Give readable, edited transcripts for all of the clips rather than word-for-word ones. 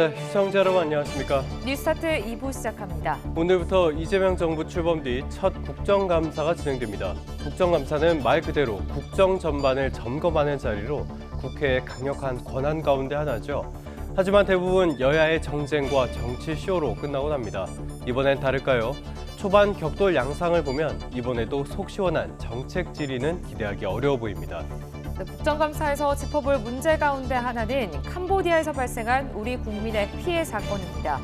네, 시청자 여러분 안녕하십니까? 뉴스타트 2부 시작합니다. 오늘부터 이재명 정부 출범 뒤 첫 국정감사가 진행됩니다. 국정감사는 말 그대로 국정 전반을 점검하는 자리로 국회의 강력한 권한 가운데 하나죠. 하지만 대부분 여야의 정쟁과 정치 쇼로 끝나곤 합니다. 이번엔 다를까요? 초반 격돌 양상을 보면 이번에도 속 시원한 정책 질의는 기대하기 어려워 보입니다. 국정감사에서 짚어볼 문제 가운데 하나는 캄보디아에서 발생한 우리 국민의 피해 사건입니다.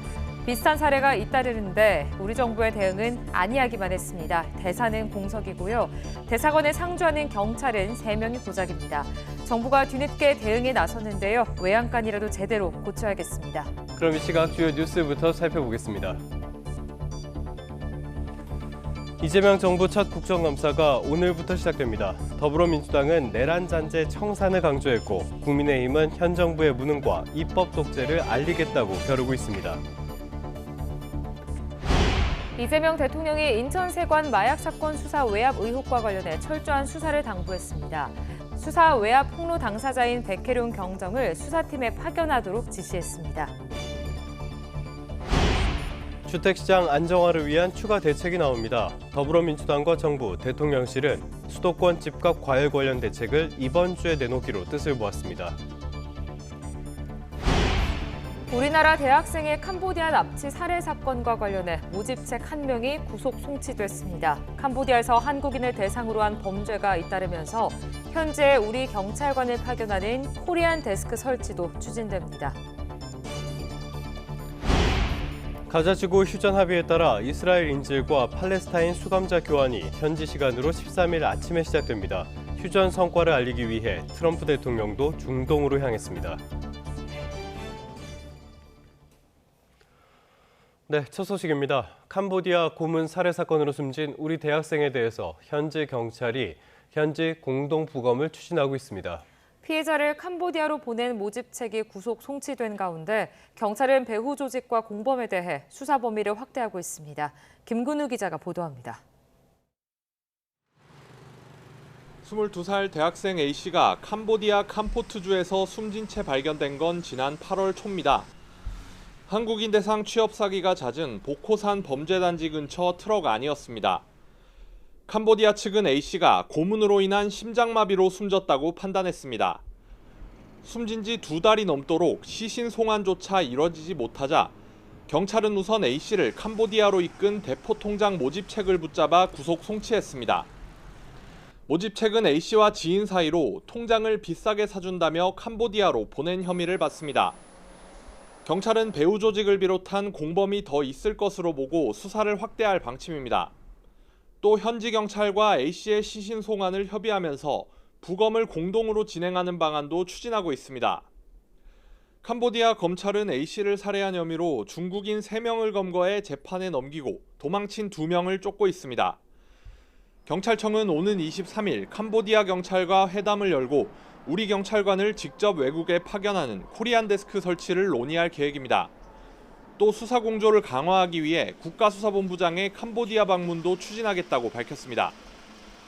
비슷한 사례가 잇따르는데 우리 정부의 대응은 아니하기만 했습니다. 대사는 공석이고요. 대사관에 상주하는 경찰은 3명이 고작입니다. 정부가 뒤늦게 대응에 나섰는데요. 외양간이라도 제대로 고쳐야겠습니다. 그럼 이 시각 주요 뉴스부터 살펴보겠습니다. 이재명 정부 첫 국정감사가 오늘부터 시작됩니다. 더불어민주당은 내란 잔재 청산을 강조했고 국민의힘은 현 정부의 무능과 입법 독재를 알리겠다고 벼르고 있습니다. 이재명 대통령이 인천세관 마약 사건 수사 외압 의혹과 관련해 철저한 수사를 당부했습니다. 수사 외압 폭로 당사자인 백혜룡 경정을 수사팀에 파견하도록 지시했습니다. 주택시장 안정화를 위한 추가 대책이 나옵니다. 더불어민주당과 정부, 대통령실은 수도권 집값 과열 관련 대책을 이번 주에 내놓기로 뜻을 모았습니다. 우리나라 대학생의 캄보디아 납치 살해 사건과 관련해 모집책 1명이 구속 송치됐습니다. 캄보디아에서 한국인을 대상으로 한 범죄가 잇따르면서 현재 우리 경찰관을 파견하는 코리안 데스크 설치도 추진됩니다. 가자지구 휴전 합의에 따라 이스라엘 인질과 팔레스타인 수감자 교환이 현지 시간으로 13일 아침에 시작됩니다. 휴전 성과를 알리기 위해 트럼프 대통령도 중동으로 향했습니다. 네, 첫 소식입니다. 캄보디아 고문 살해 사건으로 숨진 우리 대학생에 대해서 현지 경찰이 현지 공동 부검을 추진하고 있습니다. 피해자를 캄보디아로 보낸 모집책이 구속 송치된 가운데 경찰은 배후 조직과 공범에 대해 수사 범위를 확대하고 있습니다. 김근우 기자가 보도합니다. 22살 대학생 A씨가 캄보디아 캄포트주에서 숨진 채 발견된 건 지난 8월 초입니다. 한국인 대상 취업 사기가 잦은 보코산 범죄단지 근처 트럭 안이었습니다. 캄보디아 측은 A씨가 고문으로 인한 심장마비로 숨졌다고 판단했습니다. 숨진 지 2달이 넘도록 시신 송환조차 이뤄지지 못하자 경찰은 우선 A씨를 캄보디아로 이끈 대포 통장 모집책을 붙잡아 구속 송치했습니다. 모집책은 A씨와 지인 사이로 통장을 비싸게 사준다며 캄보디아로 보낸 혐의를 받습니다. 경찰은 배후 조직을 비롯한 공범이 더 있을 것으로 보고 수사를 확대할 방침입니다. 또 현지 경찰과 A씨의 시신 송환을 협의하면서 부검을 공동으로 진행하는 방안도 추진하고 있습니다. 캄보디아 검찰은 A씨를 살해한 혐의로 중국인 3명을 검거해 재판에 넘기고 도망친 2명을 쫓고 있습니다. 경찰청은 오는 23일 캄보디아 경찰과 회담을 열고 우리 경찰관을 직접 외국에 파견하는 코리안 데스크 설치를 논의할 계획입니다. 또 수사 공조를 강화하기 위해 국가수사본부장의 캄보디아 방문도 추진하겠다고 밝혔습니다.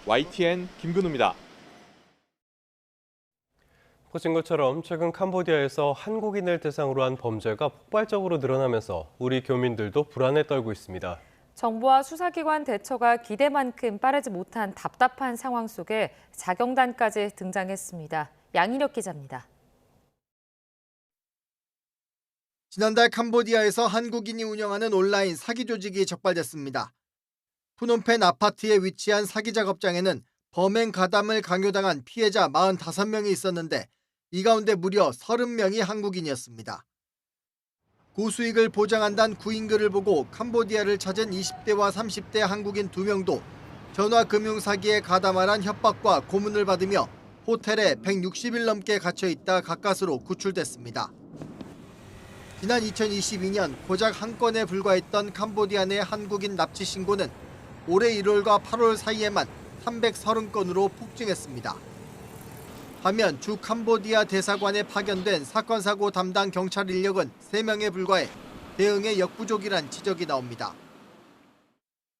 YTN 김근우입니다. 보신 것처럼 최근 캄보디아에서 한국인을 대상으로 한 범죄가 폭발적으로 늘어나면서 우리 교민들도 불안에 떨고 있습니다. 정부와 수사기관 대처가 기대만큼 빠르지 못한 답답한 상황 속에 자경단까지 등장했습니다. 양인혁 기자입니다. 지난달 캄보디아에서 한국인이 운영하는 온라인 사기 조직이 적발됐습니다. 푸놈펜 아파트에 위치한 사기 작업장에는 범행 가담을 강요당한 피해자 45명이 있었는데 이 가운데 무려 30명이 한국인이었습니다. 고수익을 보장한다는 구인글을 보고 캄보디아를 찾은 20대와 30대 한국인 2명도 전화금융사기에 가담하란 협박과 고문을 받으며 호텔에 160일 넘게 갇혀있다 가까스로 구출됐습니다. 지난 2022년 고작 한 건에 불과했던 캄보디아 내 한국인 납치 신고는 올해 1월과 8월 사이에만 330건으로 폭증했습니다. 반면 주 캄보디아 대사관에 파견된 사건 사고 담당 경찰 인력은 3명에 불과해 대응에 역부족이란 지적이 나옵니다.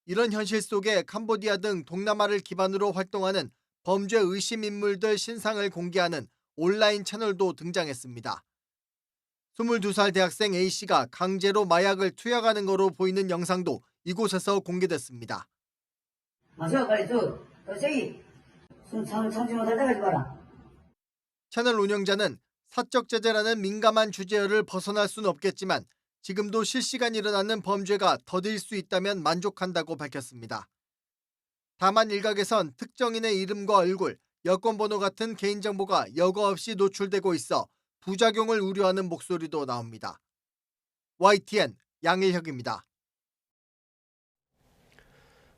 이런 현실 속에 캄보디아 등 동남아를 기반으로 활동하는 범죄 의심 인물들 신상을 공개하는 온라인 채널도 등장했습니다. 22살 대학생 A씨가 강제로 마약을 투약하는 거로 보이는 영상도 이곳에서 공개됐습니다. 마셔 빨리 저기 숨 참지 못할 때까지 봐라. 채널 운영자는 사적 제재라는 민감한 주제어를 벗어날 수는 없겠지만 지금도 실시간 일어나는 범죄가 더딜 수 있다면 만족한다고 밝혔습니다. 다만 일각에선 특정인의 이름과 얼굴, 여권번호 같은 개인정보가 여과 없이 노출되고 있어 부작용을 우려하는 목소리도 나옵니다. YTN 양일혁입니다.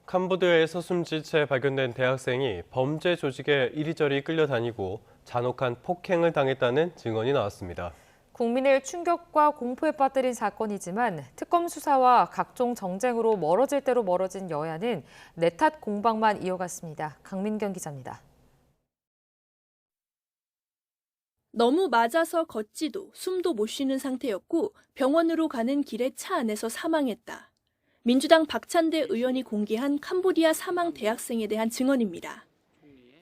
캄보디아에서 숨진 채 발견된 대학생이 범죄 조직에 이리저리 끌려다니고 잔혹한 폭행을 당했다는 증언이 나왔습니다. 국민을 충격과 공포에 빠뜨린 사건이지만 특검 수사와 각종 정쟁으로 멀어질 대로 멀어진 여야는 내 탓 공방만 이어갔습니다. 강민경 기자입니다. 너무 맞아서 걷지도 숨도 못 쉬는 상태였고 병원으로 가는 길에 차 안에서 사망했다. 민주당 박찬대 의원이 공개한 캄보디아 사망 대학생에 대한 증언입니다.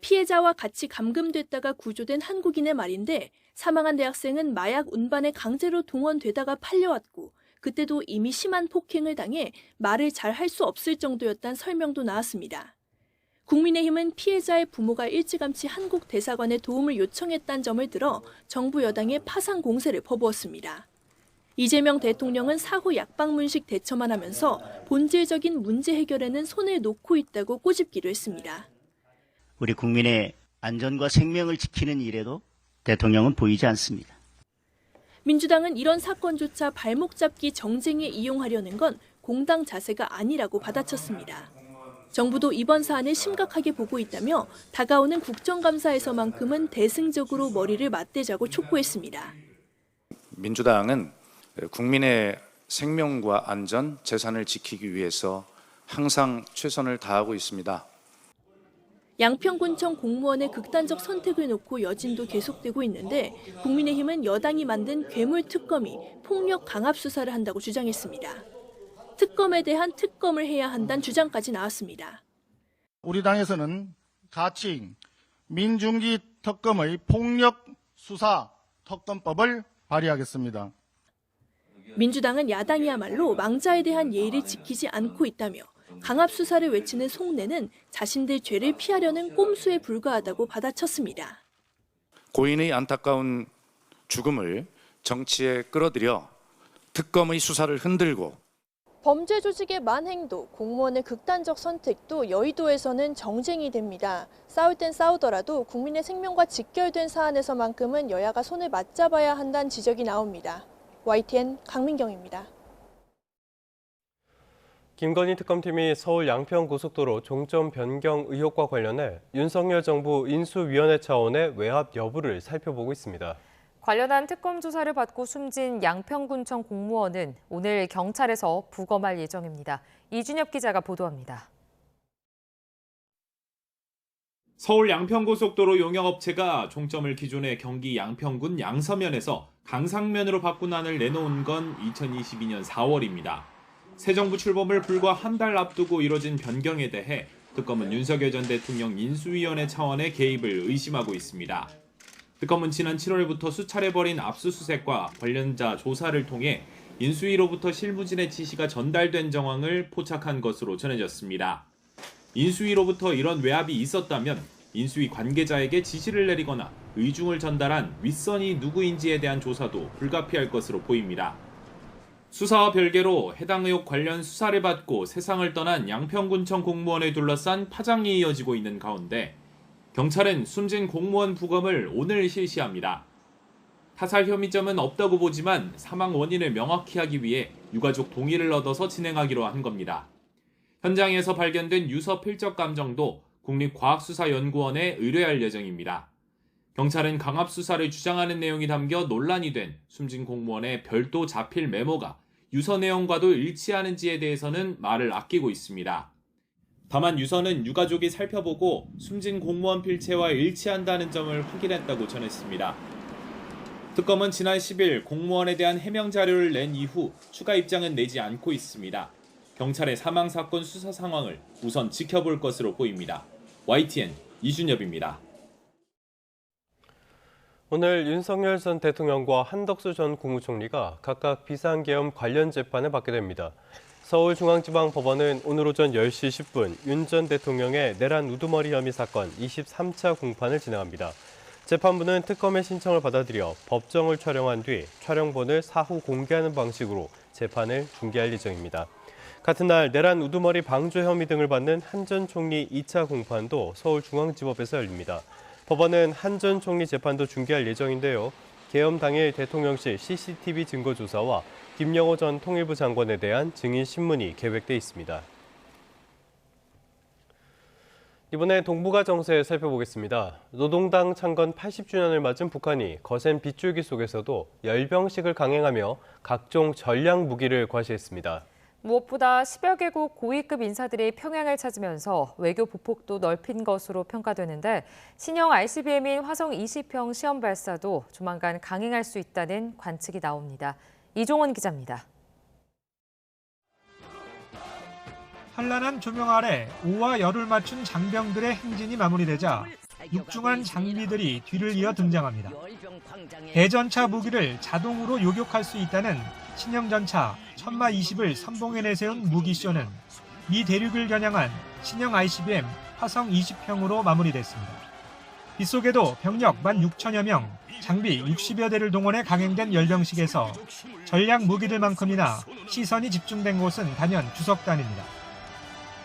피해자와 같이 감금됐다가 구조된 한국인의 말인데 사망한 대학생은 마약 운반에 강제로 동원되다가 팔려왔고 그때도 이미 심한 폭행을 당해 말을 잘 할 수 없을 정도였다는 설명도 나왔습니다. 국민의힘은 피해자의 부모가 일찌감치 한국 대사관에 도움을 요청했다는 점을 들어 정부 여당에 파상 공세를 퍼부었습니다. 이재명 대통령은 사후 약방문식 대처만 하면서 본질적인 문제 해결에는 손을 놓고 있다고 꼬집기도 했습니다. 우리 국민의 안전과 생명을 지키는 일에도 대통령은 보이지 않습니다. 민주당은 이런 사건조차 발목 잡기 정쟁에 이용하려는 건 공당 자세가 아니라고 받아쳤습니다. 정부도 이번 사안을 심각하게 보고 있다며 다가오는 국정감사에서만큼은 대승적으로 머리를 맞대자고 촉구했습니다. 민주당은 국민의 생명과 안전, 재산을 지키기 위해서 항상 최선을 다하고 있습니다. 양평군청 공무원의 극단적 선택을 놓고 여진도 계속되고 있는데 국민의힘은 여당이 만든 괴물 특검이 폭력 강압 수사를 한다고 주장했습니다. 특검에 대한 특검을 해야 한다는 주장까지 나왔습니다. 우리 당에서는 가칭 민중기 특검의 폭력 수사 특검법을 발의하겠습니다. 민주당은 야당이야말로 망자에 대한 예의를 지키지 않고 있다며 강압 수사를 외치는 속내는 자신들 죄를 피하려는 꼼수에 불과하다고 받아쳤습니다. 고인의 안타까운 죽음을 정치에 끌어들여 특검의 수사를 흔들고 범죄 조직의 만행도 공무원의 극단적 선택도 여의도에서는 정쟁이 됩니다. 싸울 땐 싸우더라도 국민의 생명과 직결된 사안에서만큼은 여야가 손을 맞잡아야 한다는 지적이 나옵니다. YTN 강민경입니다. 김건희 특검팀이 서울 양평고속도로 종점 변경 의혹과 관련해 윤석열 정부 인수위원회 차원의 외압 여부를 살펴보고 있습니다. 관련한 특검 조사를 받고 숨진 양평군청 공무원은 오늘 경찰에서 부검할 예정입니다. 이준엽 기자가 보도합니다. 서울 양평고속도로 용역업체가 종점을 기존의 경기 양평군 양서면에서 강상면으로 바꾼 안을 내놓은 건 2022년 4월입니다. 새 정부 출범을 불과 한 달 앞두고 이뤄진 변경에 대해 특검은 윤석열 전 대통령 인수위원회 차원의 개입을 의심하고 있습니다. 특검은 지난 7월부터 수차례 벌인 압수수색과 관련자 조사를 통해 인수위로부터 실무진의 지시가 전달된 정황을 포착한 것으로 전해졌습니다. 인수위로부터 이런 외압이 있었다면 인수위 관계자에게 지시를 내리거나 의중을 전달한 윗선이 누구인지에 대한 조사도 불가피할 것으로 보입니다. 수사와 별개로 해당 의혹 관련 수사를 받고 세상을 떠난 양평군청 공무원을 둘러싼 파장이 이어지고 있는 가운데 경찰은 숨진 공무원 부검을 오늘 실시합니다. 타살 혐의점은 없다고 보지만 사망 원인을 명확히 하기 위해 유가족 동의를 얻어서 진행하기로 한 겁니다. 현장에서 발견된 유서 필적 감정도 국립과학수사연구원에 의뢰할 예정입니다. 경찰은 강압수사를 주장하는 내용이 담겨 논란이 된 숨진 공무원의 별도 자필 메모가 유서 내용과도 일치하는지에 대해서는 말을 아끼고 있습니다. 다만 유서는 유가족이 살펴보고 숨진 공무원 필체와 일치한다는 점을 확인했다고 전했습니다. 특검은 지난 10일 공무원에 대한 해명 자료를 낸 이후 추가 입장은 내지 않고 있습니다. 경찰의 사망사건 수사 상황을 우선 지켜볼 것으로 보입니다. YTN 이준엽입니다. 오늘 윤석열 전 대통령과 한덕수 전 국무총리가 각각 비상계엄 관련 재판을 받게 됩니다. 서울중앙지방법원은 오늘 오전 10시 10분 윤 전 대통령의 내란 우두머리 혐의 사건 23차 공판을 진행합니다. 재판부는 특검의 신청을 받아들여 법정을 촬영한 뒤 촬영본을 사후 공개하는 방식으로 재판을 중계할 예정입니다. 같은 날 내란 우두머리 방조 혐의 등을 받는 한 전 총리 2차 공판도 서울중앙지법에서 열립니다. 법원은 한 전 총리 재판도 중계할 예정인데요. 계엄 당일 대통령실 CCTV 증거 조사와 김영호 전 통일부 장관에 대한 증인 신문이 계획돼 있습니다. 이번에 동북아 정세 살펴보겠습니다. 노동당 창건 80주년을 맞은 북한이 거센 빗줄기 속에서도 열병식을 강행하며 각종 전략 무기를 과시했습니다. 무엇보다 10여 개국 고위급 인사들이 평양을 찾으면서 외교 보폭도 넓힌 것으로 평가되는데 신형 ICBM인 화성 20형 시험 발사도 조만간 강행할 수 있다는 관측이 나옵니다. 이종원 기자입니다. 찬란한 조명 아래 오와 열을 맞춘 장병들의 행진이 마무리되자 육중한 장비들이 뒤를 이어 등장합니다. 대전차 무기를 자동으로 요격할 수 있다는 신형 전차 천마 20을 선봉에 내세운 무기쇼는 미 대륙을 겨냥한 신형 ICBM 화성 20형으로 마무리됐습니다. 빗속에도 병력 16,000여 명, 장비 60여 대를 동원해 강행된 열병식에서 전략 무기들만큼이나 시선이 집중된 곳은 단연 주석단입니다.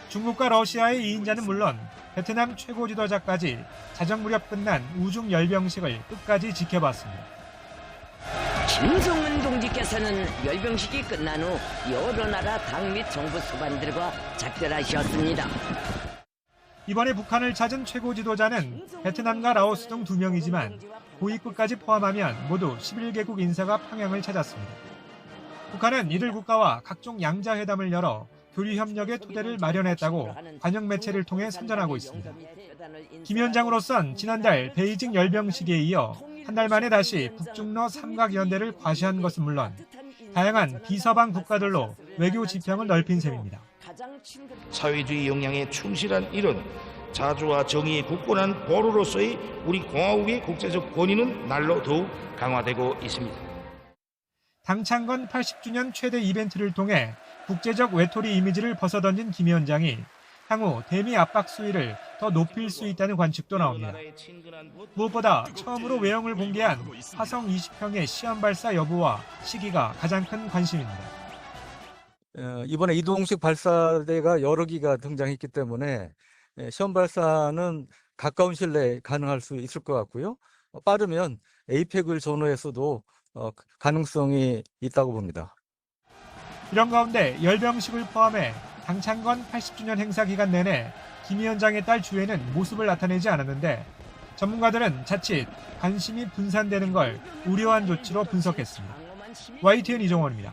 중국과 러시아의 2인자는 물론 베트남 최고 지도자까지 자정 무렵 끝난 우중 열병식을 끝까지 지켜봤습니다. 김정은 동지께서는 열병식이 끝난 후 여러 나라 당 및 정부 수반들과 작별하셨습니다. 이번에 북한을 찾은 최고 지도자는 베트남과 라오스 등 2명이지만 고위급까지 포함하면 모두 11개국 인사가 평양을 찾았습니다. 북한은 이들 국가와 각종 양자회담을 열어 교류 협력의 토대를 마련했다고 관영 매체를 통해 선전하고 있습니다. 김 위원장으로선 지난달 베이징 열병식에 이어 한 달 만에 다시 북중러 삼각연대를 과시한 것은 물론 다양한 비서방 국가들로 외교 지평을 넓힌 셈입니다. 사회주의 역량에 충실한 이런 자주와 정의에 굳건한 보루로서의 우리 공화국의 국제적 권위는 날로 더욱 강화되고 있습니다. 당창건 80주년 최대 이벤트를 통해 국제적 외톨이 이미지를 벗어던진 김 위원장이 향후 대미 압박 수위를 더 높일 수 있다는 관측도 나옵니다. 무엇보다 처음으로 외형을 공개한 화성 20형의 시험 발사 여부와 시기가 가장 큰 관심입니다. 이번에 이동식 발사대가 여러 기가 등장했기 때문에 시험 발사는 가까운 시일 내에 가능할 수 있을 것 같고요. 빠르면 에이펙을 전후해서도 가능성이 있다고 봅니다. 이런 가운데 열병식을 포함해 당창건 80주년 행사 기간 내내 김 위원장의 딸 주혜는 모습을 나타내지 않았는데 전문가들은 자칫 관심이 분산되는 걸 우려한 조치로 분석했습니다. YTN 이종원입니다.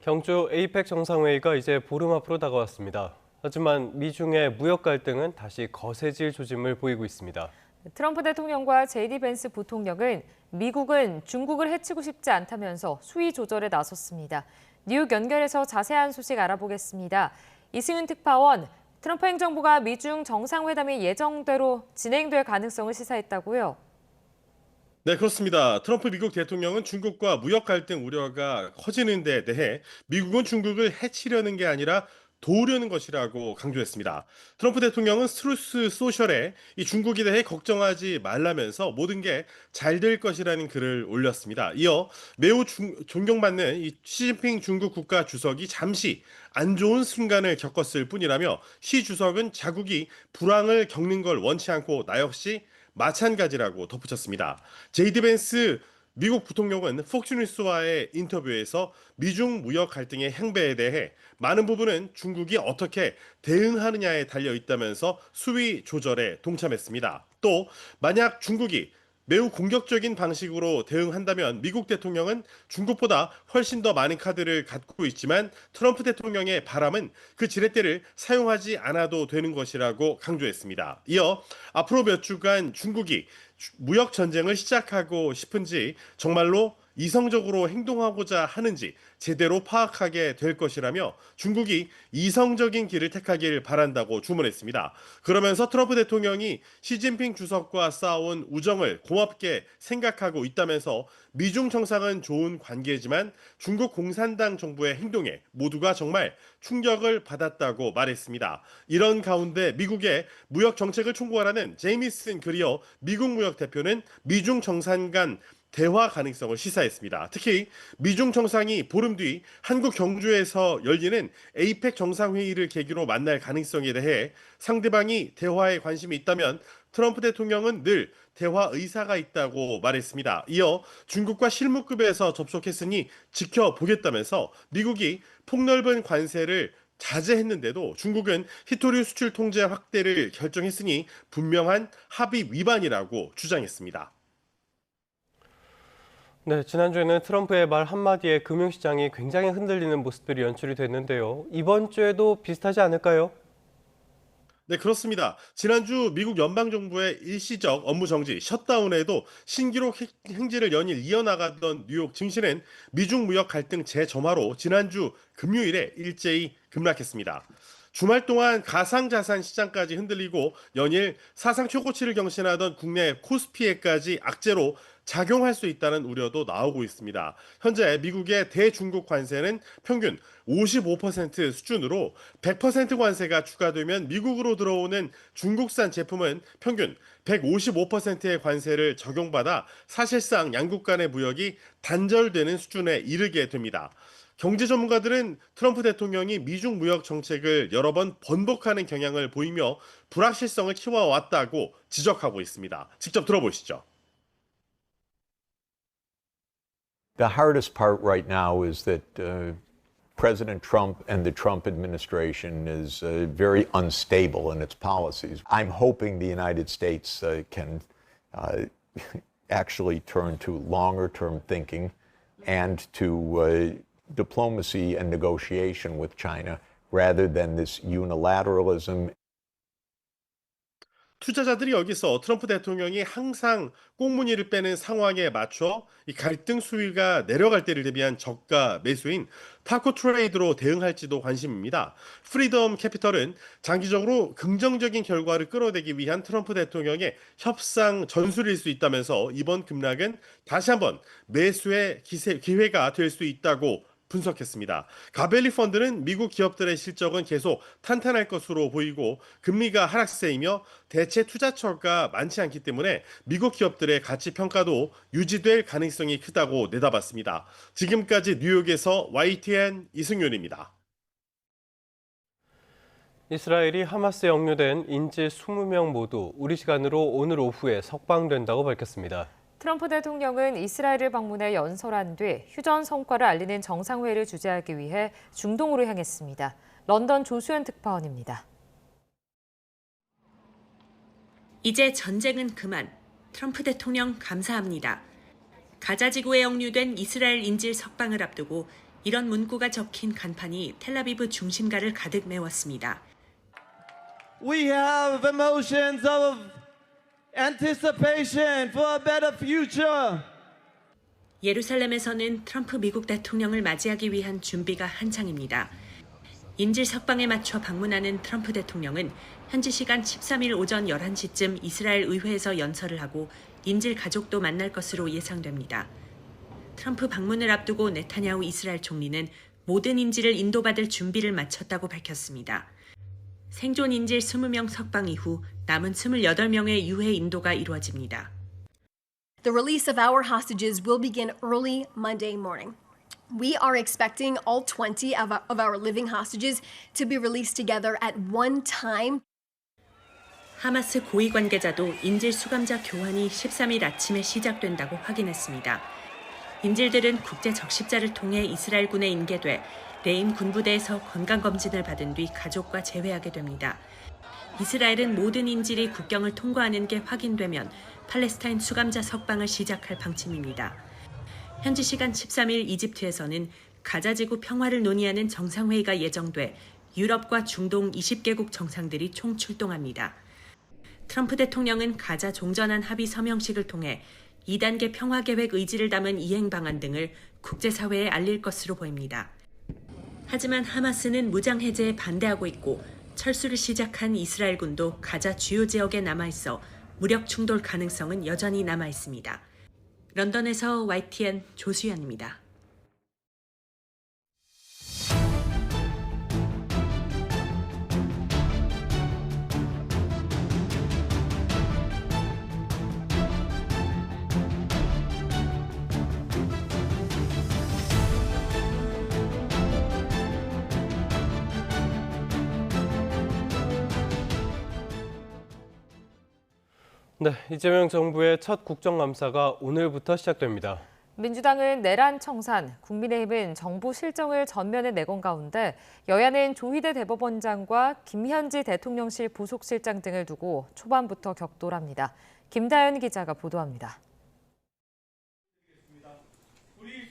경주 에이펙 정상회의가 이제 보름 앞으로 다가왔습니다. 하지만 미중의 무역 갈등은 다시 거세질 조짐을 보이고 있습니다. 트럼프 대통령과 JD 벤스 부통령은 미국은 중국을 해치고 싶지 않다면서 수위 조절에 나섰습니다. 뉴욕 연결해서 자세한 소식 알아보겠습니다. 이승윤 특파원, 트럼프 행정부가 미중 정상회담이 예정대로 진행될 가능성을 시사했다고요? 네, 그렇습니다. 트럼프 미국 대통령은 중국과 무역 갈등 우려가 커지는 데 대해 미국은 중국을 해치려는 게 아니라 도우려는 것이라고 강조했습니다. 트럼프 대통령은 트루스 소셜에 이 중국에 대해 걱정하지 말라면서 모든 게 잘 될 것이라는 글을 올렸습니다. 이어 매우 존경받는 이 시진핑 중국 국가 주석이 잠시 안 좋은 순간을 겪었을 뿐이라며 시 주석은 자국이 불황을 겪는 걸 원치 않고 나 역시 마찬가지라고 덧붙였습니다. 제이디 벤스 미국 부통령은 폭스뉴스와의 인터뷰에서 미중 무역 갈등의 행배에 대해 많은 부분은 중국이 어떻게 대응하느냐에 달려 있다면서 수위 조절에 동참했습니다. 또 만약 중국이 매우 공격적인 방식으로 대응한다면 미국 대통령은 중국보다 훨씬 더 많은 카드를 갖고 있지만 트럼프 대통령의 바람은 그 지렛대를 사용하지 않아도 되는 것이라고 강조했습니다. 이어 앞으로 몇 주간 중국이 무역 전쟁을 시작하고 싶은지 정말로 이성적으로 행동하고자 하는지 제대로 파악하게 될 것이라며 중국이 이성적인 길을 택하길 바란다고 주문했습니다. 그러면서 트럼프 대통령이 시진핑 주석과 쌓아온 우정을 고맙게 생각하고 있다면서 미중 정상은 좋은 관계지만 중국 공산당 정부의 행동에 모두가 정말 충격을 받았다고 말했습니다. 이런 가운데 미국의 무역 정책을 총괄하는 제이미슨 그리어 미국 무역 대표는 미중 정상 간 대화 가능성을 시사했습니다. 특히 미중 정상이 보름 뒤 한국 경주에서 열리는 에이펙 정상회의를 계기로 만날 가능성에 대해 상대방이 대화에 관심이 있다면 트럼프 대통령은 늘 대화 의사가 있다고 말했습니다. 이어 중국과 실무급에서 접촉했으니 지켜보겠다면서 미국이 폭넓은 관세를 자제했는데도 중국은 히토류 수출 통제 확대를 결정했으니 분명한 합의 위반이라고 주장했습니다. 네, 지난주에는 트럼프의 말 한마디에 금융시장이 굉장히 흔들리는 모습들이 연출이 됐는데요. 이번 주에도 비슷하지 않을까요? 네, 그렇습니다. 지난주 미국 연방정부의 일시적 업무 정지, 셧다운에도 신기록 행진을 연일 이어나가던 뉴욕 증시는 미중 무역 갈등 재점화로 지난주 금요일에 일제히 급락했습니다. 주말 동안 가상자산 시장까지 흔들리고 연일 사상 최고치를 경신하던 국내 코스피에까지 악재로 작용할 수 있다는 우려도 나오고 있습니다. 현재 미국의 대중국 관세는 평균 55% 수준으로 100% 관세가 추가되면 미국으로 들어오는 중국산 제품은 평균 155%의 관세를 적용받아 사실상 양국 간의 무역이 단절되는 수준에 이르게 됩니다. 경제 전문가들은 트럼프 대통령이 미중 무역 정책을 여러 번 번복하는 경향을 보이며 불확실성을 키워왔다고 지적하고 있습니다. 직접 들어보시죠. The hardest part right now is that President Trump and the Trump administration is very unstable in its policies. I'm hoping the United States can actually turn to longer-term thinking and to diplomacy and negotiation with China rather than this unilateralism. 투자자들이 여기서 트럼프 대통령이 항상 꽁무니를 빼는 상황에 맞춰 이 갈등 수위가 내려갈 때를 대비한 저가 매수인 타코 트레이드로 대응할지도 관심입니다. 프리덤 캐피털은 장기적으로 긍정적인 결과를 끌어내기 위한 트럼프 대통령의 협상 전술일 수 있다면서 이번 급락은 다시 한번 매수의 기회가 될 수 있다고 분석했습니다. 가벨리 펀드는 미국 기업들의 실적은 계속 탄탄할 것으로 보이고 금리가 하락세이며 대체 투자처가 많지 않기 때문에 미국 기업들의 가치 평가도 유지될 가능성이 크다고 내다봤습니다. 지금까지 뉴욕에서 YTN 이승윤입니다. 이스라엘이 하마스에 억류된 인질 20명 모두 우리 시간으로 오늘 오후에 석방된다고 밝혔습니다. 트럼프 대통령은 이스라엘을 방문해 연설한 뒤 휴전 성과를 알리는 정상회의를 주재하기 위해 중동으로 향했습니다. 런던 조수연 특파원입니다. 이제 전쟁은 그만. 트럼프 대통령 감사합니다. 가자 지구에 억류된 이스라엘 인질 석방을 앞두고 이런 문구가 적힌 간판이 텔아비브 중심가를 가득 메웠습니다. We have emotions of anticipation for a better future. 예루살렘에서는 트럼프 미국 대통령을 맞이하기 위한 준비가 한창입니다. 인질 석방에 맞춰 방문하는 트럼프 대통령은 현지 시간 13일 오전 11시쯤 이스라엘 의회에서 연설을 하고 인질 가족도 만날 것으로 예상됩니다. 트럼프 방문을 앞두고 네타냐후 이스라엘 총리는 모든 인질을 인도받을 준비를 마쳤다고 밝혔습니다. 생존 인질 20명 석방 이후 남은 28명의 유해 인도가 이루어집니다. The release of our hostages will begin early Monday morning. We are expecting all 20 of our living hostages to be released together at one time. 하마스 고위 관계자도 인질 수감자 교환이 13일 아침에 시작된다고 확인했습니다. 인질들은 국제 적십자를 통해 이스라엘군에 인계돼 레임 군부대에서 건강검진을 받은 뒤 가족과 재회하게 됩니다. 이스라엘은 모든 인질이 국경을 통과하는 게 확인되면 팔레스타인 수감자 석방을 시작할 방침입니다. 현지 시간 13일 이집트에서는 가자지구 평화를 논의하는 정상회의가 예정돼 유럽과 중동 20개국 정상들이 총 출동합니다. 트럼프 대통령은 가자 종전안 합의 서명식을 통해 2단계 평화계획 의지를 담은 이행 방안 등을 국제사회에 알릴 것으로 보입니다. 하지만 하마스는 무장 해제에 반대하고 있고 철수를 시작한 이스라엘군도 가자 주요 지역에 남아있어 무력 충돌 가능성은 여전히 남아있습니다. 런던에서 YTN 조수연입니다. 네, 이재명 정부의 첫 국정감사가 오늘부터 시작됩니다. 민주당은 내란 청산, 국민의힘은 정부 실정을 전면에 내건 가운데 여야는 조희대 대법원장과 김현지 대통령실 부속실장 등을 두고 초반부터 격돌합니다. 김다연 기자가 보도합니다.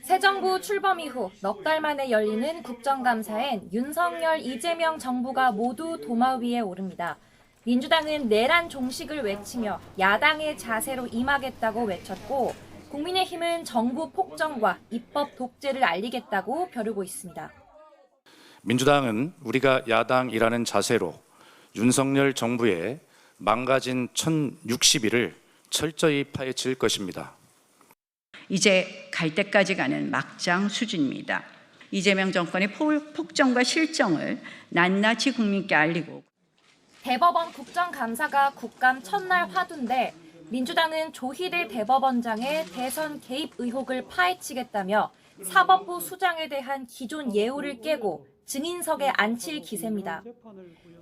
새 정부 출범 이후 넉 달 만에 열리는 국정감사엔 윤석열, 이재명 정부가 모두 도마 위에 오릅니다. 민주당은 내란 종식을 외치며 야당의 자세로 임하겠다고 외쳤고 국민의힘은 정부 폭정과 입법 독재를 알리겠다고 벼르고 있습니다. 민주당은 우리가 야당이라는 자세로 윤석열 정부의 망가진 1060일을 철저히 파헤칠 것입니다. 이제 갈 때까지 가는 막장 수준입니다. 이재명 정권의 폭정과 실정을 낱낱이 국민께 알리고 대법원 국정감사가 국감 첫날 화두인데 민주당은 조희대 대법원장의 대선 개입 의혹을 파헤치겠다며 사법부 수장에 대한 기존 예우를 깨고 증인석에 앉힐 기세입니다.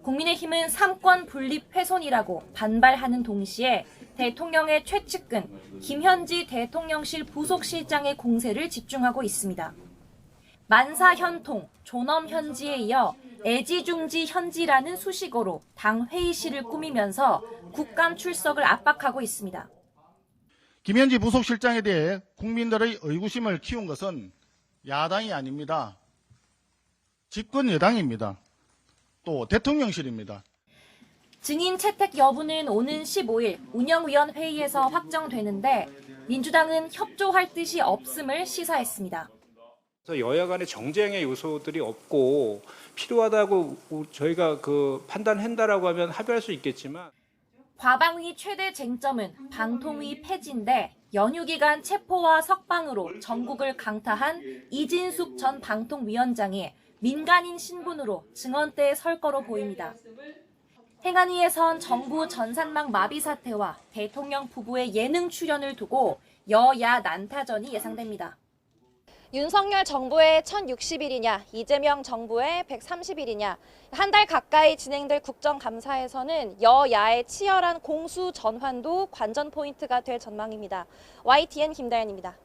국민의힘은 삼권 분립 훼손이라고 반발하는 동시에 대통령의 최측근 김현지 대통령실 부속실장의 공세를 집중하고 있습니다. 만사현통, 존엄현지에 이어 애지중지현지라는 수식어로 당 회의실을 꾸미면서 국감 출석을 압박하고 있습니다. 김현지 부속실장에 대해 국민들의 의구심을 키운 것은 야당이 아닙니다. 집권 여당입니다. 또 대통령실입니다. 증인 채택 여부는 오는 15일 운영위원회의에서 확정되는데 민주당은 협조할 뜻이 없음을 시사했습니다. 여야 간의 정쟁의 요소들이 없고 필요하다고 저희가 판단한다라고 하면 합의할 수 있겠지만 과방위 최대 쟁점은 방통위 폐지인데 연휴 기간 체포와 석방으로 전국을 강타한 이진숙 전 방통위원장이 민간인 신분으로 증언대에 설 거로 보입니다. 행안위에선 정부 전산망 마비 사태와 대통령 부부의 예능 출연을 두고 여야 난타전이 예상됩니다. 윤석열 정부의 1060일이냐, 이재명 정부의 130일이냐, 한 달 가까이 진행될 국정감사에서는 여야의 치열한 공수 전환도 관전 포인트가 될 전망입니다. YTN 김다연입니다.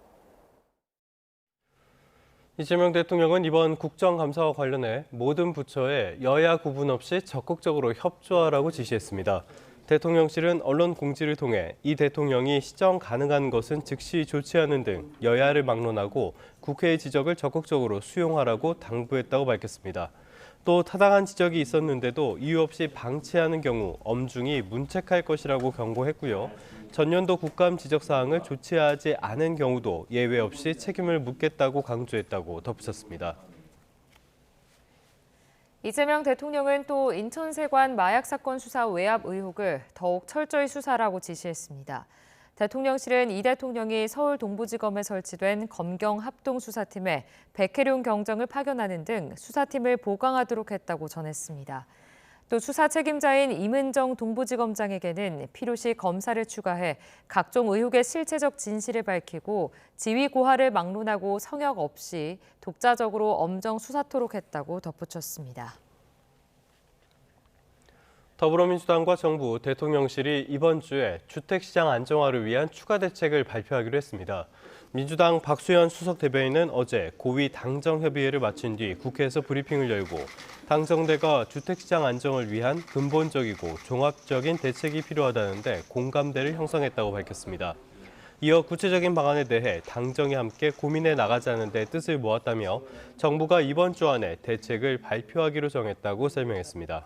이재명 대통령은 이번 국정감사와 관련해 모든 부처에 여야 구분 없이 적극적으로 협조하라고 지시했습니다. 대통령실은 언론 공지를 통해 이 대통령이 시정 가능한 것은 즉시 조치하는 등 여야를 막론하고 국회의 지적을 적극적으로 수용하라고 당부했다고 밝혔습니다. 또 타당한 지적이 있었는데도 이유 없이 방치하는 경우 엄중히 문책할 것이라고 경고했고요. 전년도 국감 지적 사항을 조치하지 않은 경우도 예외 없이 책임을 묻겠다고 강조했다고 덧붙였습니다. 이재명 대통령은 또 인천세관 마약 사건 수사 외압 의혹을 더욱 철저히 수사하라고 지시했습니다. 대통령실은 이 대통령이 서울 동부지검에 설치된 검경 합동수사팀에 백혜룡 경정을 파견하는 등 수사팀을 보강하도록 했다고 전했습니다. 또 수사 책임자인 임은정 동부지검장에게는 필요시 검사를 추가해 각종 의혹의 실체적 진실을 밝히고 지위 고하를 막론하고 성역 없이 독자적으로 엄정 수사토록 했다고 덧붙였습니다. 더불어민주당과 정부, 대통령실이 이번 주에 주택시장 안정화를 위한 추가 대책을 발표하기로 했습니다. 민주당 박수현 수석 대변인은 어제 고위 당정협의회를 마친 뒤 국회에서 브리핑을 열고 당정대가 주택시장 안정을 위한 근본적이고 종합적인 대책이 필요하다는데 공감대를 형성했다고 밝혔습니다. 이어 구체적인 방안에 대해 당정이 함께 고민해 나가자는 데 뜻을 모았다며 정부가 이번 주 안에 대책을 발표하기로 정했다고 설명했습니다.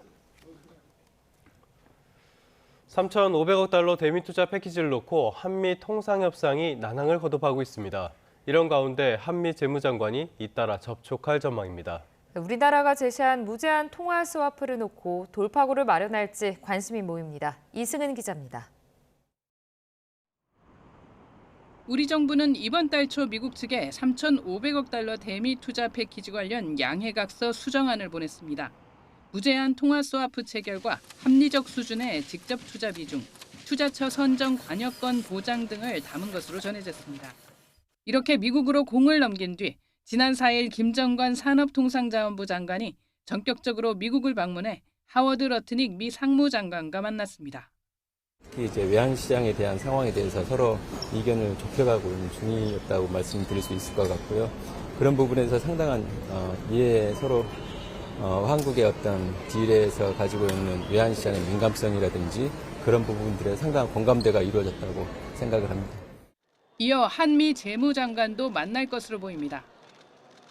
3,500억 달러 대미 투자 패키지를 놓고 한미 통상 협상이 난항을 거듭하고 있습니다. 이런 가운데 한미 재무장관이 잇따라 접촉할 전망입니다. 우리나라가 제시한 무제한 통화 스와프를 놓고 돌파구를 마련할지 관심이 모입니다. 이승은 기자입니다. 우리 정부는 이번 달 초 미국 측에 3,500억 달러 대미 투자 패키지 관련 양해각서 수정안을 보냈습니다. 무제한 통화 스와프 체결과 합리적 수준의 직접 투자 비중, 투자처 선정 관여권 보장 등을 담은 것으로 전해졌습니다. 이렇게 미국으로 공을 넘긴 뒤 지난 4일 김정관 산업통상자원부 장관이 전격적으로 미국을 방문해 하워드 러트닉 미 상무장관과 만났습니다. 이제 외환 시장에 대한 상황에 대해서 서로 의견을 좁혀가고 있는 중이었다고 말씀드릴 수 있을 것 같고요. 그런 부분에서 상당한 이해 서로 한국의 어떤 딜에서 가지고 있는 외환 시장의 민감성이라든지 그런 부분들에 상당한 공감대가 이루어졌다고 생각을 합니다. 이어 한미 재무장관도 만날 것으로 보입니다.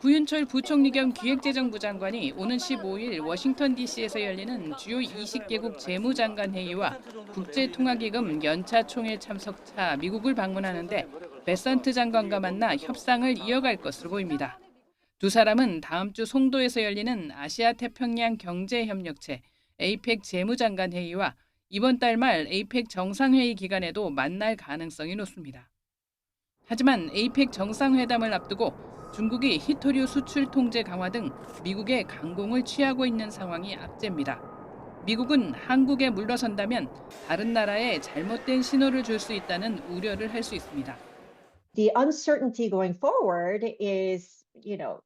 구윤철 부총리 겸 기획재정부 장관이 오는 15일 워싱턴 DC에서 열리는 주요 20개국 재무장관 회의와 국제통화기금 연차 총회 참석차 미국을 방문하는데 베선트 장관과 만나 협상을 이어갈 것으로 보입니다. 두 사람은 다음 주 송도에서 열리는 아시아 태평양 경제협력체 APEC 재무장관 회의와 이번 달 말 APEC 정상회의 기간에도 만날 가능성이 높습니다. 하지만 APEC 정상회담을 앞두고 중국이 히토류 수출 통제 강화 등 미국의 강공을 취하고 있는 상황이 악재입니다. 미국은 한국에 물러선다면 다른 나라에 잘못된 신호를 줄 수 있다는 우려를 할 수 있습니다. The uncertainty going forward is,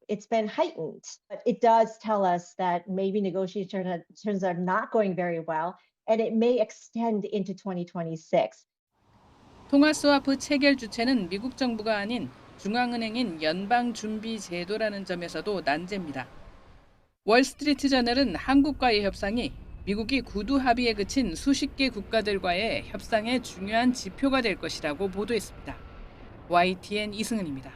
it's been heightened. But it does tell us that maybe negotiations are not going very well, and it may extend into 2026. 통화 스와프 체결 주체는 미국 정부가 아닌 중앙은행인 연방준비제도라는 점에서도 난제입니다. 월스트리트저널은 한국과의 협상이 미국이 구두 합의에 그친 수십 개 국가들과의 협상의 중요한 지표가 될 것이라고 보도했습니다. YTN 이승은입니다.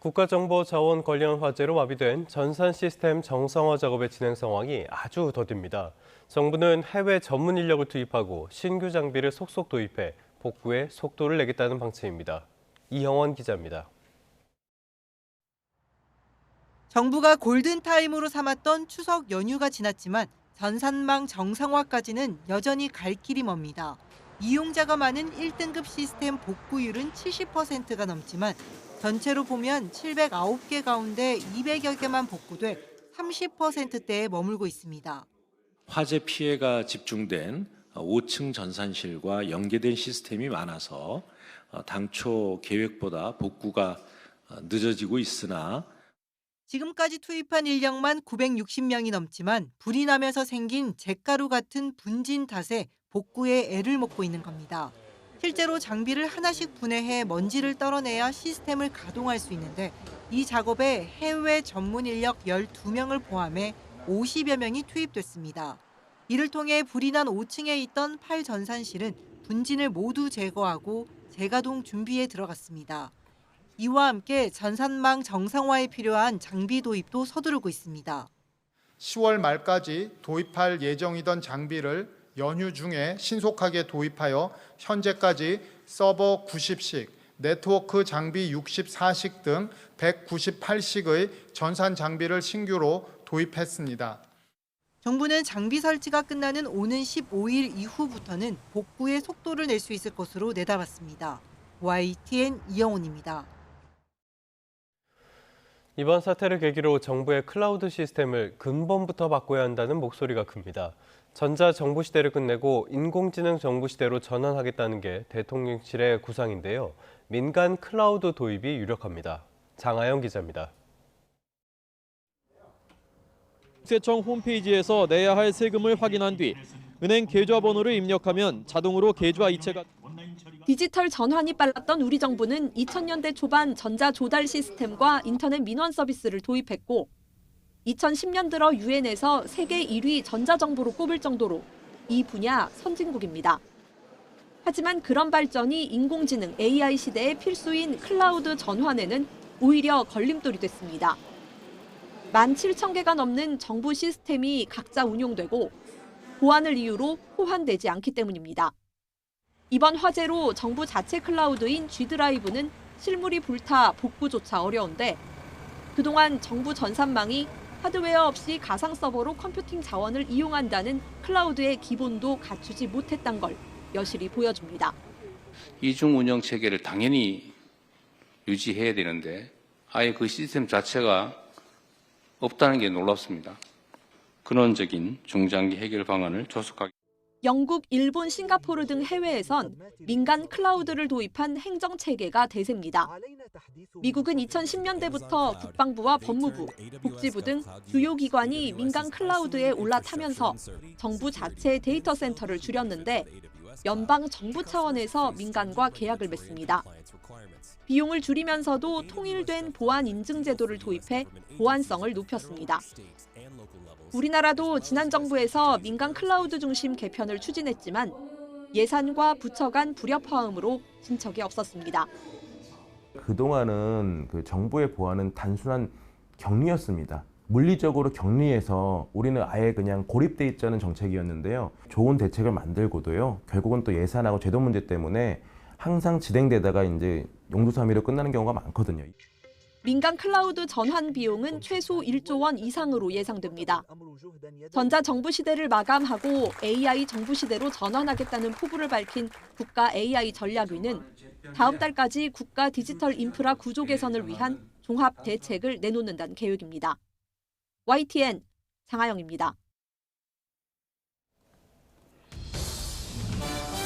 국가정보자원 관련 화재로 마비된 전산 시스템 정상화 작업의 진행 상황이 아주 더딥니다. 정부는 해외 전문 인력을 투입하고 신규 장비를 속속 도입해 복구에 속도를 내겠다는 방침입니다. 이형원 기자입니다. 정부가 골든타임으로 삼았던 추석 연휴가 지났지만 전산망 정상화까지는 여전히 갈 길이 멉니다. 이용자가 많은 1등급 시스템 복구율은 70%가 넘지만 전체로 보면 709개 가운데 200여 개만 복구돼 30%대에 머물고 있습니다. 화재 피해가 집중된 5층 전산실과 연계된 시스템이 많아서 당초 계획보다 복구가 늦어지고 있으나 지금까지 투입한 인력만 960명이 넘지만 불이 나면서 생긴 잿가루 같은 분진 탓에 복구에 애를 먹고 있는 겁니다. 실제로 장비를 하나씩 분해해 먼지를 떨어내야 시스템을 가동할 수 있는데 이 작업에 해외 전문 인력 12명을 포함해 50여 명이 투입됐습니다. 이를 통해 불이 난 5층에 있던 8전산실은 분진을 모두 제거하고 재가동 준비에 들어갔습니다. 이와 함께 전산망 정상화에 필요한 장비 도입도 서두르고 있습니다. 10월 말까지 도입할 예정이던 장비를 연휴 중에 신속하게 도입하여 현재까지 서버 90식, 네트워크 장비 64식 등 198식의 전산 장비를 신규로 도입했습니다. 정부는 장비 설치가 끝나는 오는 15일 이후부터는 복구에 속도를 낼 수 있을 것으로 내다봤습니다. YTN 이영훈입니다. 이번 사태를 계기로 정부의 클라우드 시스템을 근본부터 바꿔야 한다는 목소리가 큽니다. 전자정부시대를 끝내고 인공지능 정부시대로 전환하겠다는 게 대통령실의 구상인데요. 민간 클라우드 도입이 유력합니다. 장하영 기자입니다. 국세청 홈페이지에서 내야 할 세금을 확인한 뒤 은행 계좌번호를 입력하면 자동으로 계좌 이체가 디지털 전환이 빨랐던 우리 정부는 2000년대 초반 전자조달 시스템과 인터넷 민원 서비스를 도입했고 2010년 들어 유엔에서 세계 1위 전자정부로 꼽을 정도로 이 분야 선진국입니다. 하지만 그런 발전이 인공지능 AI 시대의 필수인 클라우드 전환에는 오히려 걸림돌이 됐습니다. 17,000개가 넘는 정부 시스템이 각자 운용되고 보안을 이유로 호환되지 않기 때문입니다. 이번 화재로 정부 자체 클라우드인 G드라이브는 실물이 불타 복구조차 어려운데 그동안 정부 전산망이 하드웨어 없이 가상 서버로 컴퓨팅 자원을 이용한다는 클라우드의 기본도 갖추지 못했던 걸 여실히 보여줍니다. 이중 운영 체계를 당연히 유지해야 되는데 아예 그 시스템 자체가 없다는 게 놀랍습니다. 근원적인 중장기 해결 방안을 조속하게. 영국, 일본, 싱가포르 등 해외에선 민간 클라우드를 도입한 행정 체계가 대세입니다. 미국은 2010년대부터 국방부와 법무부, 복지부 등 주요 기관이 민간 클라우드에 올라타면서 정부 자체의 데이터 센터를 줄였는데 연방 정부 차원에서 민간과 계약을 맺습니다. 비용을 줄이면서도 통일된 보안 인증 제도를 도입해 보안성을 높였습니다. 우리나라도 지난 정부에서 민간 클라우드 중심 개편을 추진했지만 예산과 부처 간 불협화음으로 진척이 없었습니다. 그동안은 그 정부의 보안은 단순한 격리였습니다. 물리적으로 격리해서 우리는 아예 그냥 고립돼 있자는 정책이었는데요. 좋은 대책을 만들고도요. 결국은 또 예산하고 제도 문제 때문에 항상 진행되다가 이제 용두사미로 끝나는 경우가 많거든요. 민간 클라우드 전환 비용은 최소 1조 원 이상으로 예상됩니다. 전자정부 시대를 마감하고 AI 정부 시대로 전환하겠다는 포부를 밝힌 국가 AI 전략위는 다음 달까지 국가 디지털 인프라 구조 개선을 위한 종합 대책을 내놓는다는 계획입니다. YTN 장하영입니다.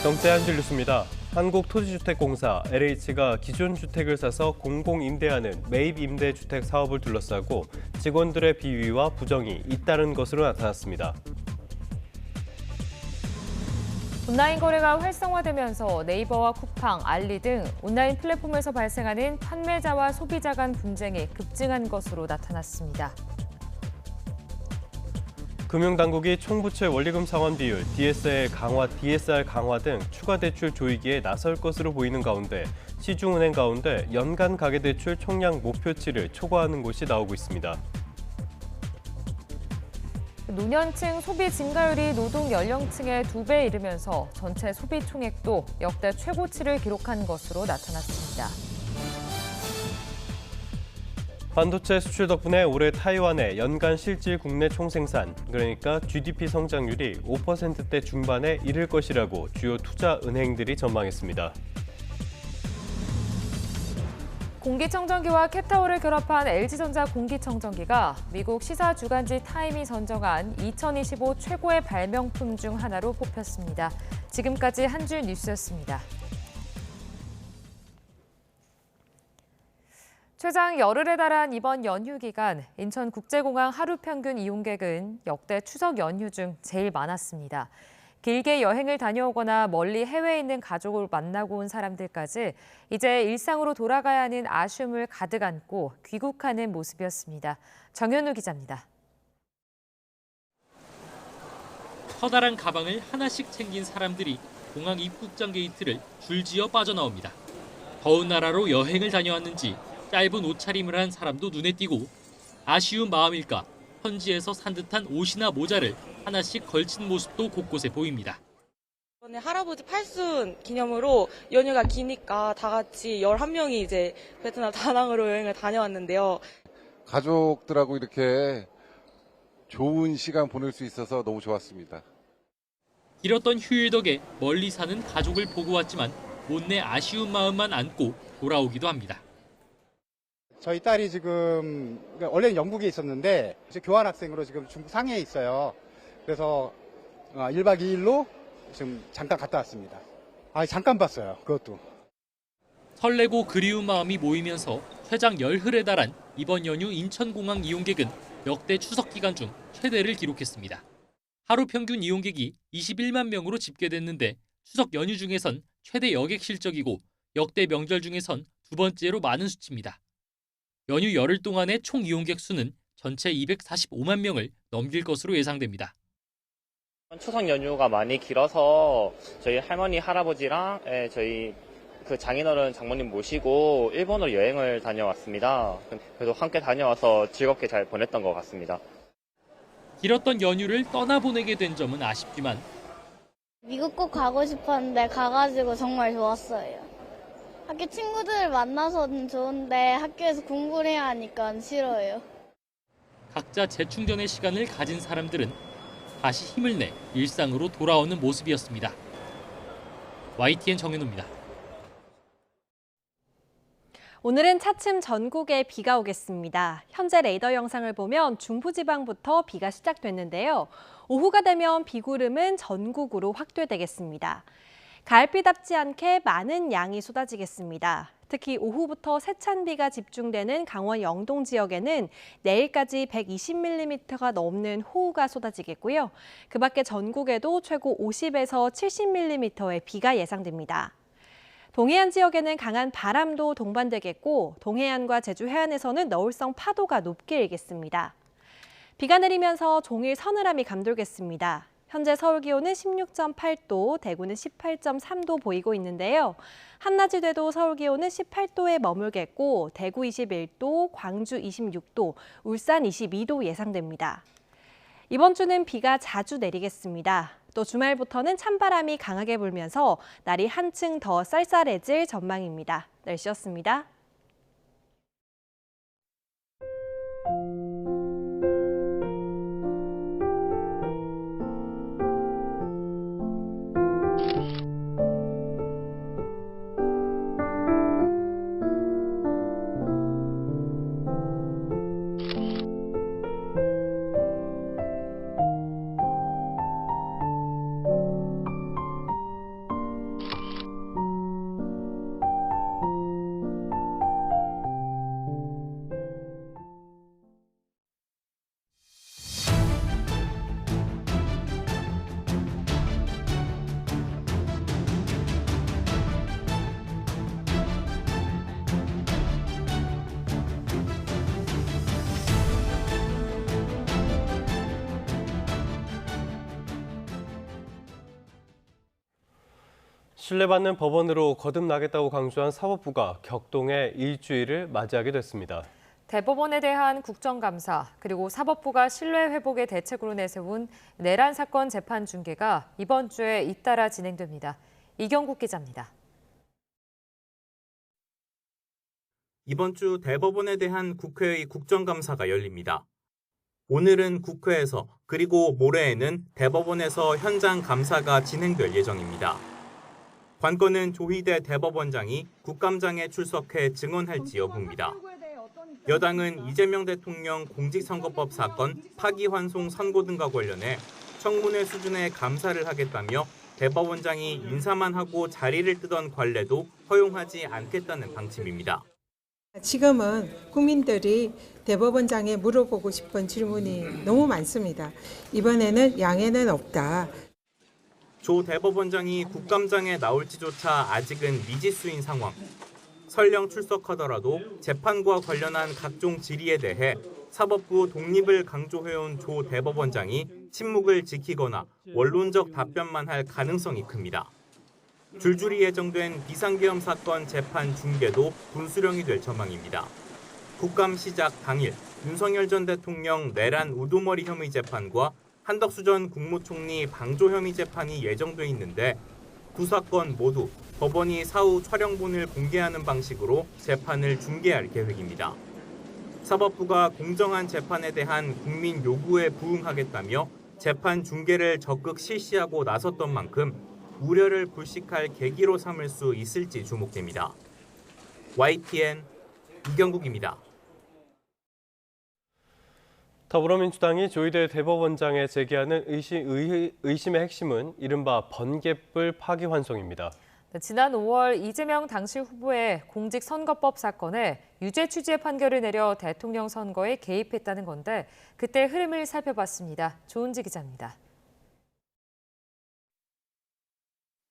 정치 한 줄 뉴스입니다. 한국토지주택공사 LH가 기존 주택을 사서 공공임대하는 매입임대주택 사업을 둘러싸고 직원들의 비위와 부정이 잇따른 것으로 나타났습니다. 온라인 거래가 활성화되면서 네이버와 쿠팡, 알리 등 온라인 플랫폼에서 발생하는 판매자와 소비자 간 분쟁이 급증한 것으로 나타났습니다. 금융당국이 총부채 원리금 상환 비율, DSR 강화 등 추가 대출 조이기에 나설 것으로 보이는 가운데 시중은행 가운데 연간 가계대출 총량 목표치를 초과하는 곳이 나오고 있습니다. 노년층 소비 증가율이 노동 연령층의 2배에 이르면서 전체 소비 총액도 역대 최고치를 기록한 것으로 나타났습니다. 반도체 수출 덕분에 올해 타이완의 연간 실질 국내 총생산, 그러니까 GDP 성장률이 5%대 중반에 이를 것이라고 주요 투자 은행들이 전망했습니다. 공기청정기와 캣타워를 결합한 LG전자 공기청정기가 미국 시사 주간지 타임이 선정한 2025 최고의 발명품 중 하나로 뽑혔습니다. 지금까지 한 줄 뉴스였습니다. 최장 열흘에 달한 이번 연휴 기간, 인천국제공항 하루 평균 이용객은 역대 추석 연휴 중 제일 많았습니다. 길게 여행을 다녀오거나 멀리 해외에 있는 가족을 만나고 온 사람들까지 이제 일상으로 돌아가야 하는 아쉬움을 가득 안고 귀국하는 모습이었습니다. 정현우 기자입니다. 커다란 가방을 하나씩 챙긴 사람들이 공항 입국장 게이트를 줄지어 빠져나옵니다. 더운 나라로 여행을 다녀왔는지 짧은 옷차림을 한 사람도 눈에 띄고 아쉬운 마음일까 현지에서 산 듯한 옷이나 모자를 하나씩 걸친 모습도 곳곳에 보입니다. 이번에 할아버지 팔순 기념으로 연휴가 기니까 다 같이 11명이 이제 베트남 다낭으로 여행을 다녀왔는데요. 가족들하고 이렇게 좋은 시간 보낼 수 있어서 너무 좋았습니다. 길었던 휴일 덕에 멀리 사는 가족을 보고 왔지만 못내 아쉬운 마음만 안고 돌아오기도 합니다. 저희 딸이 지금 원래는 영국에 있었는데 이제 교환학생으로 지금 중국 상해에 있어요. 그래서 1박 2일로 지금 잠깐 갔다 왔습니다. 잠깐 봤어요. 그것도. 설레고 그리운 마음이 모이면서 최장 열흘에 달한 이번 연휴 인천공항 이용객은 역대 추석 기간 중 최대를 기록했습니다. 하루 평균 이용객이 21만 명으로 집계됐는데 추석 연휴 중에선 최대 여객 실적이고 역대 명절 중에선 두 번째로 많은 수치입니다. 연휴 열흘 동안의 총 이용객 수는 전체 245만 명을 넘길 것으로 예상됩니다. 추석 연휴가 많이 길어서 저희 할머니, 할아버지랑 저희 장인어른, 장모님 모시고 일본으로 여행을 다녀왔습니다. 그래서 함께 다녀와서 즐겁게 잘 보냈던 것 같습니다. 길었던 연휴를 떠나보내게 된 점은 아쉽지만 미국 꼭 가고 싶었는데 가가지고 정말 좋았어요. 학교 친구들 만나서는 좋은데 학교에서 공부를 해야 하니까 싫어요. 각자 재충전의 시간을 가진 사람들은 다시 힘을 내 일상으로 돌아오는 모습이었습니다. YTN 정현우입니다. 오늘은 차츰 전국에 비가 오겠습니다. 현재 레이더 영상을 보면 중부지방부터 비가 시작됐는데요. 오후가 되면 비구름은 전국으로 확대되겠습니다. 가을비답지 않게 많은 양이 쏟아지겠습니다. 특히 오후부터 세찬 비가 집중되는 강원 영동 지역에는 내일까지 120mm가 넘는 호우가 쏟아지겠고요. 그 밖에 전국에도 최고 50에서 70mm의 비가 예상됩니다. 동해안 지역에는 강한 바람도 동반되겠고 동해안과 제주 해안에서는 너울성 파도가 높게 일겠습니다. 비가 내리면서 종일 서늘함이 감돌겠습니다. 현재 서울 기온은 16.8도, 대구는 18.3도 보이고 있는데요. 한낮이 돼도 서울 기온은 18도에 머물겠고 대구 21도, 광주 26도, 울산 22도 예상됩니다. 이번 주는 비가 자주 내리겠습니다. 또 주말부터는 찬바람이 강하게 불면서 날이 한층 더 쌀쌀해질 전망입니다. 날씨였습니다. 신뢰받는 법원으로 거듭나겠다고 강조한 사법부가 격동의 일주일을 맞이하게 됐습니다. 대법원에 대한 국정감사 그리고 사법부가 신뢰 회복의 대책으로 내세운 내란 사건 재판 중계가 이번 주에 잇따라 진행됩니다. 이경국 기자입니다. 이번 주 대법원에 대한 국회의 국정감사가 열립니다. 오늘은 국회에서 그리고 모레에는 대법원에서 현장 감사가 진행될 예정입니다. 관건은 조희대 대법원장이 국감장에 출석해 증언할지 여부입니다. 여당은 이재명 대통령 공직선거법 사건 파기환송 선고 등과 관련해 청문회 수준의 감사를 하겠다며 대법원장이 인사만 하고 자리를 뜨던 관례도 허용하지 않겠다는 방침입니다. 지금은 국민들이 대법원장에 물어보고 싶은 질문이 너무 많습니다. 이번에는 양해는 없다. 조 대법원장이 국감장에 나올지조차 아직은 미지수인 상황. 설령 출석하더라도 재판과 관련한 각종 질의에 대해 사법부 독립을 강조해온 조 대법원장이 침묵을 지키거나 원론적 답변만 할 가능성이 큽니다. 줄줄이 예정된 비상계엄 사건 재판 중계도 분수령이 될 전망입니다. 국감 시작 당일 윤석열 전 대통령 내란 우두머리 혐의 재판과 한덕수 전 국무총리 방조 혐의 재판이 예정돼 있는데 두 사건 모두 법원이 사후 촬영본을 공개하는 방식으로 재판을 중계할 계획입니다. 사법부가 공정한 재판에 대한 국민 요구에 부응하겠다며 재판 중계를 적극 실시하고 나섰던 만큼 우려를 불식할 계기로 삼을 수 있을지 주목됩니다. YTN 이경국입니다. 더불어민주당이 조희대 대법원장에 제기하는 의심의 핵심은 이른바 번갯불 파기환송입니다. 지난 5월 이재명 당시 후보의 공직선거법 사건에 유죄 취지의 판결을 내려 대통령 선거에 개입했다는 건데 그때 흐름을 살펴봤습니다. 조은지 기자입니다.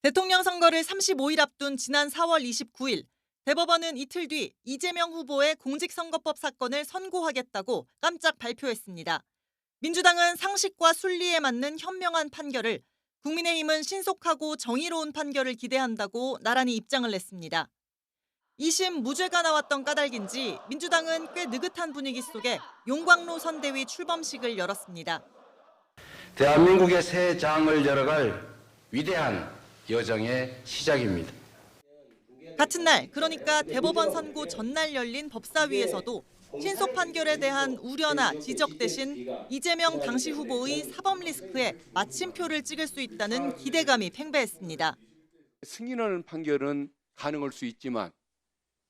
대통령 선거를 35일 앞둔 지난 4월 29일 대법원은 이틀 뒤 이재명 후보의 공직선거법 사건을 선고하겠다고 깜짝 발표했습니다. 민주당은 상식과 순리에 맞는 현명한 판결을, 국민의힘은 신속하고 정의로운 판결을 기대한다고 나란히 입장을 냈습니다. 2심 무죄가 나왔던 까닭인지 민주당은 꽤 느긋한 분위기 속에 용광로 선대위 출범식을 열었습니다. 대한민국의 새 장을 열어갈 위대한 여정의 시작입니다. 같은 날, 그러니까 대법원 선고 전날 열린 법사위에서도 신속 판결에 대한 우려나 지적 대신 이재명 당시 후보의 사법 리스크에 마침표를 찍을 수 있다는 기대감이 팽배했습니다. 승인하는 판결은 가능할 수 있지만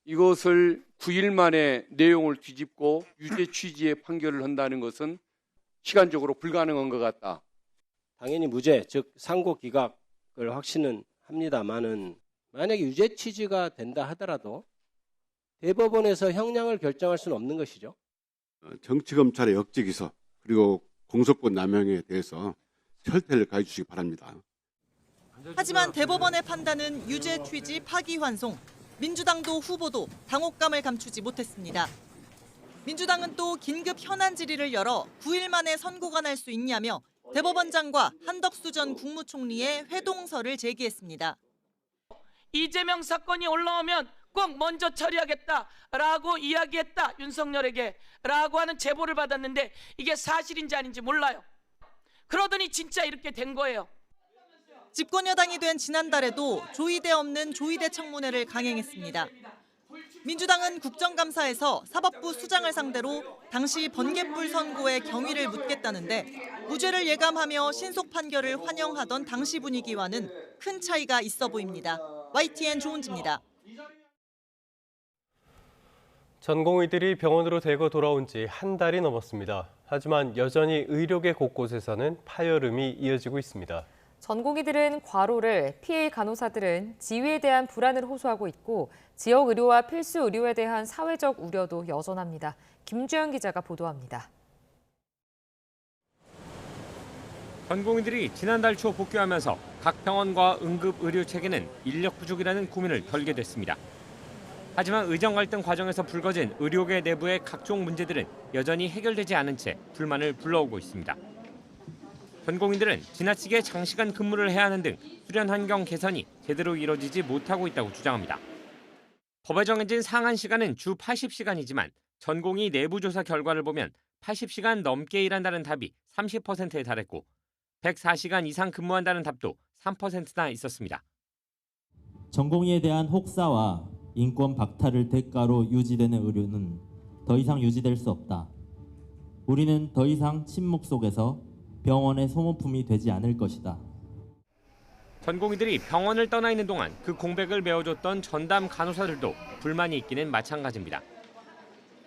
이것을 9일 만에 내용을 뒤집고 유죄 취지의 판결을 한다는 것은 시간적으로 불가능한 것 같다. 당연히 무죄, 즉 상고 기각을 확신은 합니다만은 만약에 유죄 취지가 된다 하더라도 대법원에서 형량을 결정할 수는 없는 것이죠. 정치검찰의 역직 기소 그리고 공소권 남용에 대해서 철퇴를 가해 주시기 바랍니다. 하지만 대법원의 판단은 유죄 취지 파기환송. 민주당도 후보도 당혹감을 감추지 못했습니다. 민주당은 또 긴급 현안 질의를 열어 9일 만에 선고가 날 수 있냐며 대법원장과 한덕수 전 국무총리의 회동서를 제기했습니다. 이재명 사건이 올라오면 꼭 먼저 처리하겠다라고 이야기했다, 윤석열에게라고 하는 제보를 받았는데 이게 사실인지 아닌지 몰라요. 그러더니 진짜 이렇게 된 거예요. 집권 여당이 된 지난달에도 조의대 없는 조의대 청문회를 강행했습니다. 민주당은 국정감사에서 사법부 수장을 상대로 당시 번갯불 선고의 경위를 묻겠다는데 무죄를 예감하며 신속 판결을 환영하던 당시 분위기와는 큰 차이가 있어 보입니다. YTN 조은지입니다. 전공의들이 병원으로 대거 돌아온 지 한 달이 넘었습니다. 하지만 여전히 의료계 곳곳에서는 파열음이 이어지고 있습니다. 전공의들은 과로를, 피해 간호사들은 지위에 대한 불안을 호소하고 있고 지역 의료와 필수 의료에 대한 사회적 우려도 여전합니다. 김주영 기자가 보도합니다. 전공의들이 지난달 초 복귀하면서 각 병원과 응급 의료 체계는 인력 부족이라는 고민을 덜게 됐습니다. 하지만 의정 갈등 과정에서 불거진 의료계 내부의 각종 문제들은 여전히 해결되지 않은 채 불만을 불러오고 있습니다. 전공의들은 지나치게 장시간 근무를 해야 하는 등 수련 환경 개선이 제대로 이뤄지지 못하고 있다고 주장합니다. 법에 정해진 상한 시간은 주 80시간이지만 전공의 내부 조사 결과를 보면 80시간 넘게 일한다는 답이 30%에 달했고 104시간 이상 근무한다는 답도 3%나 있었습니다. 전공의에 대한 혹사와 인권 박탈을 대가로 유지되는 의료는 더 이상 유지될 수 없다. 우리는 더 이상 침묵 속에서 병원의 소모품이 되지 않을 것이다. 전공의들이 병원을 떠나 있는 동안 그 공백을 메워줬던 전담 간호사들도 불만이 있기는 마찬가지입니다.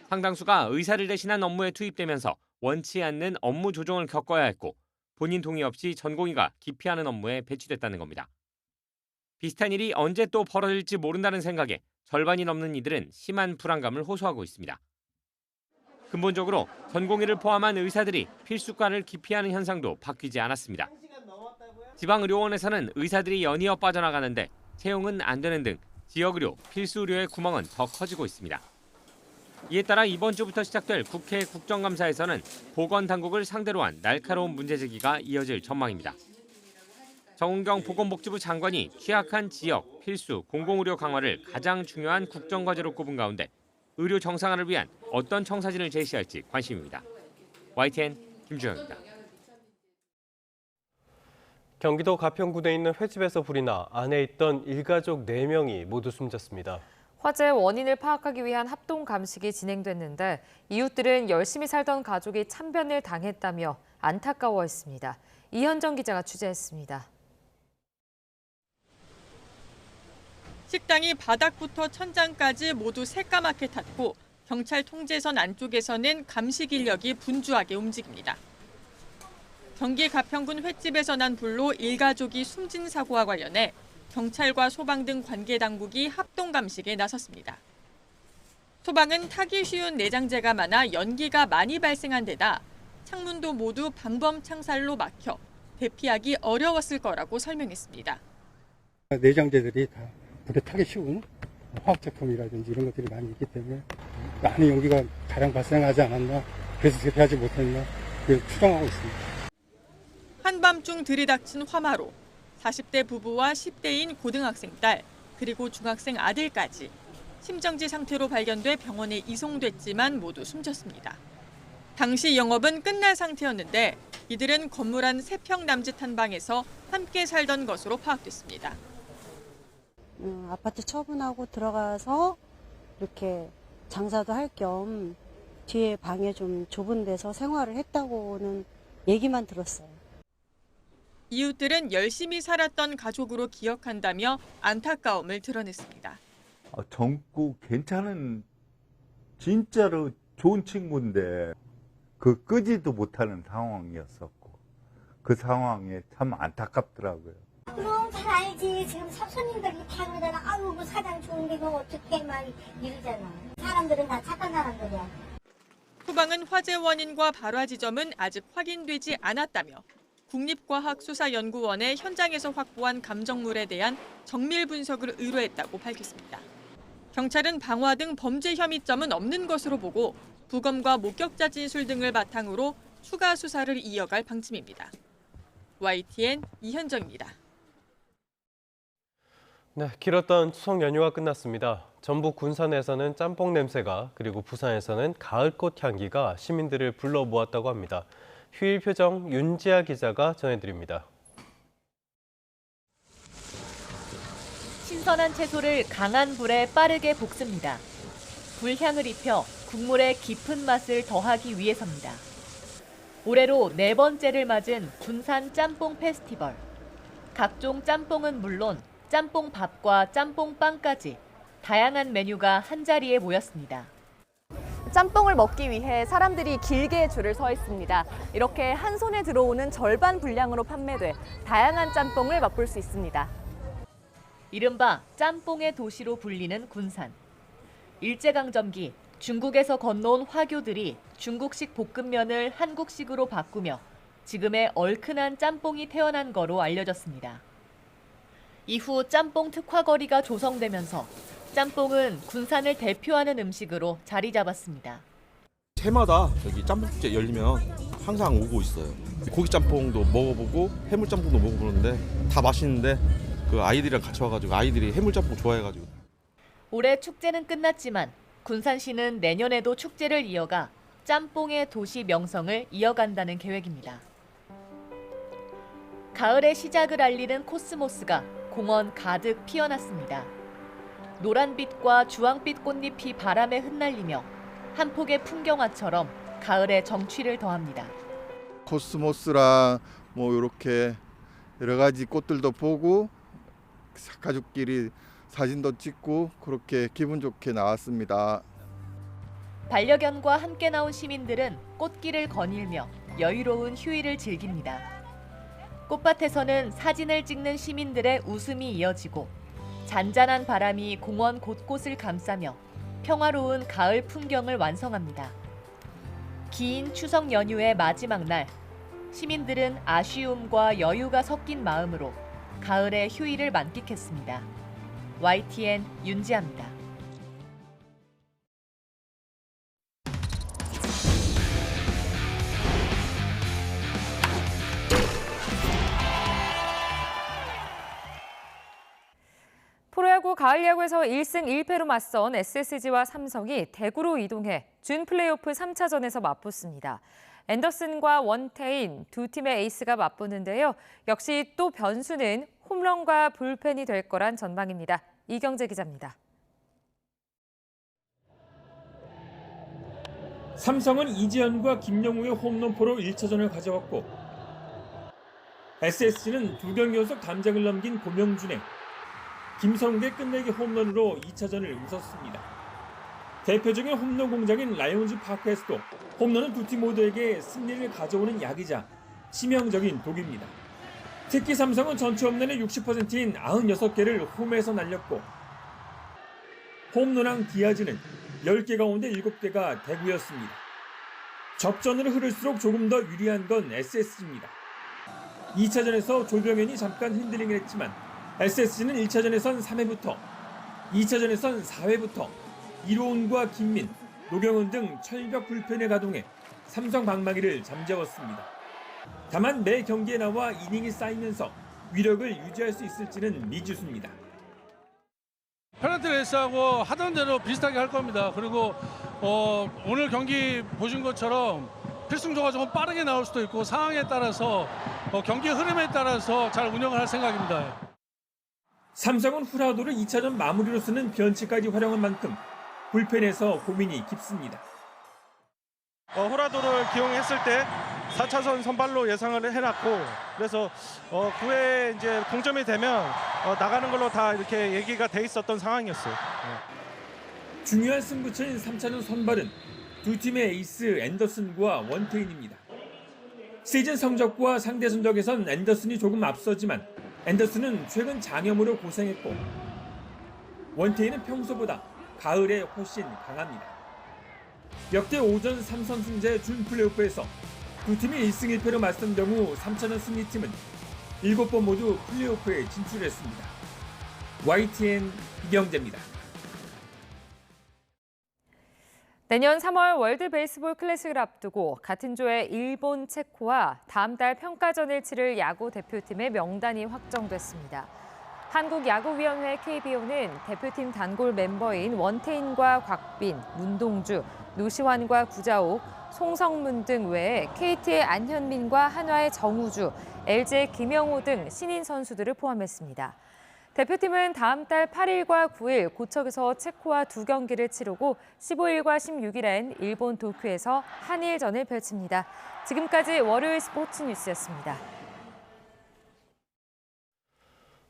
상당수가 의사를 대신한 업무에 투입되면서 원치 않는 업무 조정을 겪어야 했고 본인 동의 없이 전공의가 기피하는 업무에 배치됐다는 겁니다. 비슷한 일이 언제 또 벌어질지 모른다는 생각에 절반이 넘는 이들은 심한 불안감을 호소하고 있습니다. 근본적으로 전공의를 포함한 의사들이 필수과를 기피하는 현상도 바뀌지 않았습니다. 지방의료원에서는 의사들이 연이어 빠져나가는데 채용은 안 되는 등 지역의료, 필수의료의 구멍은 더 커지고 있습니다. 이에 따라 이번 주부터 시작될 국회 국정감사에서는 보건당국을 상대로 한 날카로운 문제제기가 이어질 전망입니다. 정은경 보건복지부 장관이 취약한 지역, 필수, 공공의료 강화를 가장 중요한 국정과제로 꼽은 가운데 의료 정상화를 위한 어떤 청사진을 제시할지 관심입니다. YTN 김주영입니다. 경기도 가평군에 있는 횟집에서 불이 나 안에 있던 일가족 4명이 모두 숨졌습니다. 화재 원인을 파악하기 위한 합동 감식이 진행됐는데 이웃들은 열심히 살던 가족이 참변을 당했다며 안타까워했습니다. 이현정 기자가 취재했습니다. 식당이 바닥부터 천장까지 모두 새까맣게 탔고 경찰 통제선 안쪽에서는 감식 인력이 분주하게 움직입니다. 경기 가평군 횟집에서 난 불로 일가족이 숨진 사고와 관련해 경찰과 소방 등 관계 당국이 합동 감식에 나섰습니다. 소방은 타기 쉬운 내장재가 많아 연기가 많이 발생한 데다 창문도 모두 방범 창살로 막혀 대피하기 어려웠을 거라고 설명했습니다. 내장재들이 다 불에 타기 쉬운 화학제품이라든지 이런 것들이 많이 있기 때문에 안에 연기가 가량 발생하지 않았나, 그래서 대피하지 못했나 추정하고 있습니다. 한밤중 들이닥친 화마로 40대 부부와 10대인 고등학생 딸, 그리고 중학생 아들까지 심정지 상태로 발견돼 병원에 이송됐지만 모두 숨졌습니다. 당시 영업은 끝난 상태였는데 이들은 건물 안 3평 남짓한 방에서 함께 살던 것으로 파악됐습니다. 아파트 처분하고 들어가서 이렇게 장사도 할 겸 뒤에 방에 좀 좁은 데서 생활을 했다고는 얘기만 들었어요. 이웃들은 열심히 살았던 가족으로 기억한다며 안타까움을 드러냈습니다. 정국 괜찮은 진짜로 좋은 친구인데 끄지도 못하는 상황이었었고 그 상황에 참 안타깝더라고요. 그럼 잘 알지. 지금 손님들이 다 그러잖아. 아유 그 사장 좋은데 뭐 어떻게 막 이러잖아. 사람들은 다 착한 사람들이야. 후방은 화재 원인과 발화 지점은 아직 확인되지 않았다며 국립과학수사연구원에 현장에서 확보한 감정물에 대한 정밀 분석을 의뢰했다고 밝혔습니다. 경찰은 방화 등 범죄 혐의점은 없는 것으로 보고 부검과 목격자 진술 등을 바탕으로 추가 수사를 이어갈 방침입니다. YTN 이현정입니다. 네, 길었던 추석 연휴가 끝났습니다. 전북 군산에서는 짬뽕 냄새가 그리고 부산에서는 가을꽃 향기가 시민들을 불러 모았다고 합니다. 휴일 표정 윤지아 기자가 전해드립니다. 신선한 채소를 강한 불에 빠르게 볶습니다. 불향을 입혀 국물의 깊은 맛을 더하기 위해서입니다. 올해로 4번째를 맞은 군산 짬뽕 페스티벌. 각종 짬뽕은 물론 짬뽕밥과 짬뽕빵까지 다양한 메뉴가 한자리에 모였습니다. 짬뽕을 먹기 위해 사람들이 길게 줄을 서 있습니다. 이렇게 한 손에 들어오는 절반 분량으로 판매돼 다양한 짬뽕을 맛볼 수 있습니다. 이른바 짬뽕의 도시로 불리는 군산. 일제강점기 중국에서 건너온 화교들이 중국식 볶음면을 한국식으로 바꾸며 지금의 얼큰한 짬뽕이 태어난 거로 알려졌습니다. 이후 짬뽕 특화거리가 조성되면서 짬뽕은 군산을 대표하는 음식으로 자리 잡았습니다. 해마다 여기 짬뽕집제 열리면 항상 오고 있어요. 고기 짬뽕도 먹어보고 해물 짬뽕도 먹어보는데 다 맛있는데 그 아이들이랑 같이 와가지고 아이들이 해물 짬뽕 좋아해가지고. 올해 축제는 끝났지만 군산시는 내년에도 축제를 이어가 짬뽕의 도시 명성을 이어간다는 계획입니다. 가을의 시작을 알리는 코스모스가 공원 가득 피어났습니다. 노란빛과 주황빛 꽃잎이 바람에 흩날리며 한 폭의 풍경화처럼 가을의 정취를 더합니다. 코스모스랑 뭐 이렇게 여러 가지 꽃들도 보고 가족끼리 사진도 찍고 그렇게 기분 좋게 나왔습니다. 반려견과 함께 나온 시민들은 꽃길을 거닐며 여유로운 휴일을 즐깁니다. 꽃밭에서는 사진을 찍는 시민들의 웃음이 이어지고 잔잔한 바람이 공원 곳곳을 감싸며 평화로운 가을 풍경을 완성합니다. 긴 추석 연휴의 마지막 날, 시민들은 아쉬움과 여유가 섞인 마음으로 가을의 휴일을 만끽했습니다. YTN 윤지아입니다. 프로야구 가을 야구에서 1승 1패로 맞선 SSG와 삼성이 대구로 이동해 준 플레이오프 3차전에서 맞붙습니다. 앤더슨과 원태인 두 팀의 에이스가 맞붙는데요. 역시 또 변수는 홈런과 불펜이 될 거란 전망입니다. 이경재 기자입니다. 삼성은 이지현과 김영우의 홈런포로 1차전을 가져왔고 SSG는 2경기 연속 담장을 넘긴 고명준의 김성국의 끝내기 홈런으로 2차전을 웃었습니다. 대표적인 홈런 공장인 라이온즈 파크에서도 홈런은 두 팀 모두에게 승리를 가져오는 약이자 치명적인 독입니다. 특히 삼성은 전체 홈런의 60%인 96개를 홈에서 날렸고 홈런왕 디아즈는 10개 가운데 7개가 대구였습니다. 접전으로 흐를수록 조금 더 유리한 건 SSG입니다. 2차전에서 조병현이 잠깐 흔들리긴 했지만 SSG는 1차전에선 3회부터, 2차전에선 4회부터 이로운과 김민, 노경은 등 철벽 불펜에 가동해 삼성 방망이를 잠재웠습니다. 다만 매 경기에 나와 이닝이 쌓이면서 위력을 유지할 수 있을지는 미지수입니다. 페널티 레이스하고 하던 대로 비슷하게 할 겁니다. 그리고 오늘 경기 보신 것처럼 필승조가 조금 빠르게 나올 수도 있고 상황에 따라서 경기 흐름에 따라서 잘 운영을 할 생각입니다. 삼성은 후라도를 2차전 마무리로 쓰는 변치까지 활용한 만큼 불펜에서 고민이 깊습니다. 후라도를 기용했을 때 4차선 선발로 예상을 해놨고 그래서 9회 이제 동점이 되면 나가는 걸로 다 이렇게 얘기가 돼 있었던 상황이었어요. 중요한 승부처인 3차전 선발은 두 팀의 에이스 앤더슨과 원태인입니다. 시즌 성적과 상대 전적에선 앤더슨이 조금 앞서지만 앤더슨은 최근 장염으로 고생했고 원태인은 평소보다 가을에 훨씬 강합니다. 역대 오전 3선승제 준 플레이오프에서 두 팀이 1승 1패로 맞선 경우 3차전 승리팀은 7번 모두 플레이오프에 진출했습니다. YTN 이경재입니다. 내년 3월 월드 베이스볼 클래식을 앞두고 같은 조의 일본, 체코와 다음 달 평가전을 치를 야구 대표팀의 명단이 확정됐습니다. 한국야구위원회 KBO는 대표팀 단골 멤버인 원태인과 곽빈, 문동주, 노시환과 구자옥, 송성문 등 외에 KT의 안현민과 한화의 정우주, LG의 김영호 등 신인 선수들을 포함했습니다. 대표팀은 다음 달 8일과 9일 고척에서 체코와 2경기를 치르고 15일과 16일엔 일본 도쿄에서 한일전을 펼칩니다. 지금까지 월요일 스포츠 뉴스였습니다.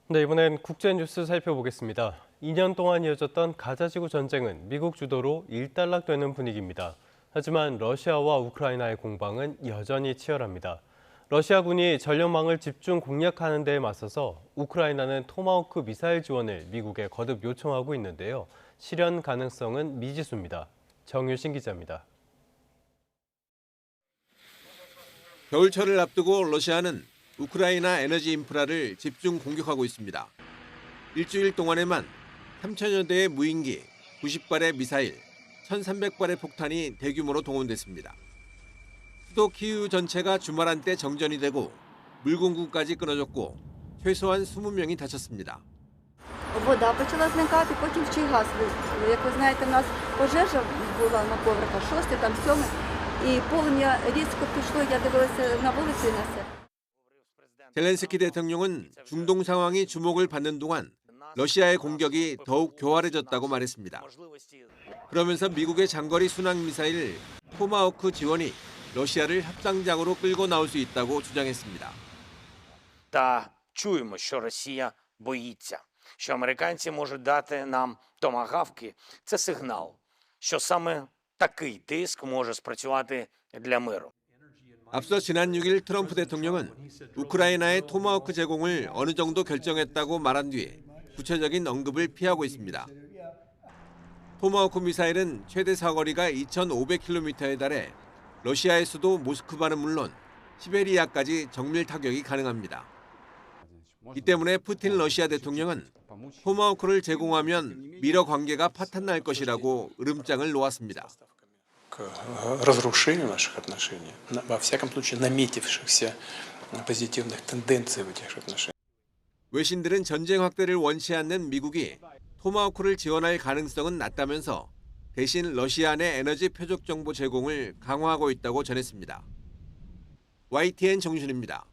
네, 이번엔 국제 뉴스 살펴보겠습니다. 2년 동안 이어졌던 가자지구 전쟁은 미국 주도로 일단락되는 분위기입니다. 하지만 러시아와 우크라이나의 공방은 여전히 치열합니다. 러시아군이 전력망을 집중 공략하는 데에 맞서서 우크라이나는 토마호크 미사일 지원을 미국에 거듭 요청하고 있는데요. 실현 가능성은 미지수입니다. 정유신 기자입니다. 겨울철을 앞두고 러시아는 우크라이나 에너지 인프라를 집중 공격하고 있습니다. 일주일 동안에만 3천여 대의 무인기, 90발의 미사일, 1,300발의 폭탄이 대규모로 동원됐습니다. 수도 키이우 전체가 주말 한때 정전이 되고 물 공급까지 끊어졌고 최소한 20명이 다쳤습니다. Вода почала зникати, потім ще й газ. Як ви знаєте, у нас пожежа була на поверхах 6, там 7, і полум'я різко пішло, я дивилася на вулиці на це. 젤렌스키 대통령은 중동 상황이 주목을 받는 동안 러시아의 공격이 더욱 교활해졌다고 말했습니다. 그러면서 미국의 장거리 순항 미사일 토마호크 지원이 러시아를 협상장으로 끌고 나올 수 있다고 주장했습니다. Та чуємо, що Росія боїться, що американці можуть дати нам томагавки. Це сигнал, що саме такий тиск може спрацювати для миру. 앞서 지난 6일 트럼프 대통령은 우크라이나의 토마호크 제공을 어느 정도 결정했다고 말한 뒤에 구체적인 언급을 피하고 있습니다. 토마호크 미사일은 최대 사거리가 2,500km에 달해 러시아의 수도 모스크바는 물론 시베리아까지 정밀 타격이 가능합니다. 이 때문에 푸틴 러시아 대통령은 토마호크를 제공하면 미러 관계가 파탄날 것이라고 으름장을 놓았습니다. К разрушению наших отношений, во всяком случае наметившихся позитивных тенденций в этих отношениях. 외신들은 전쟁 확대를 원치 않는 미국이 토마호크를 지원할 가능성은 낮다면서 대신 러시아 내 에너지 표적 정보 제공을 강화하고 있다고 전했습니다. YTN 정준입니다.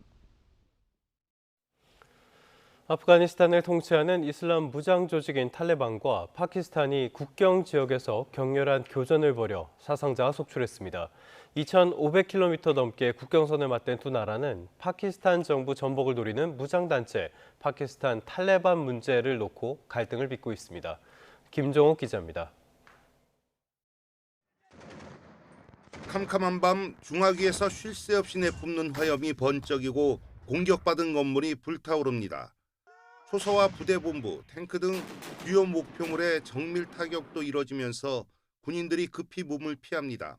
아프가니스탄을 통치하는 이슬람 무장 조직인 탈레반과 파키스탄이 국경 지역에서 격렬한 교전을 벌여 사상자가 속출했습니다. 2,500km 넘게 국경선을 맞댄 두 나라는 파키스탄 정부 전복을 노리는 무장단체 파키스탄 탈레반 문제를 놓고 갈등을 빚고 있습니다. 김종욱 기자입니다. 캄캄한 밤 중화기에서 쉴 새 없이 내뿜는 화염이 번쩍이고 공격받은 건물이 불타오릅니다. 초소와 부대본부, 탱크 등 주요 목표물에 정밀 타격도 이뤄지면서 군인들이 급히 몸을 피합니다.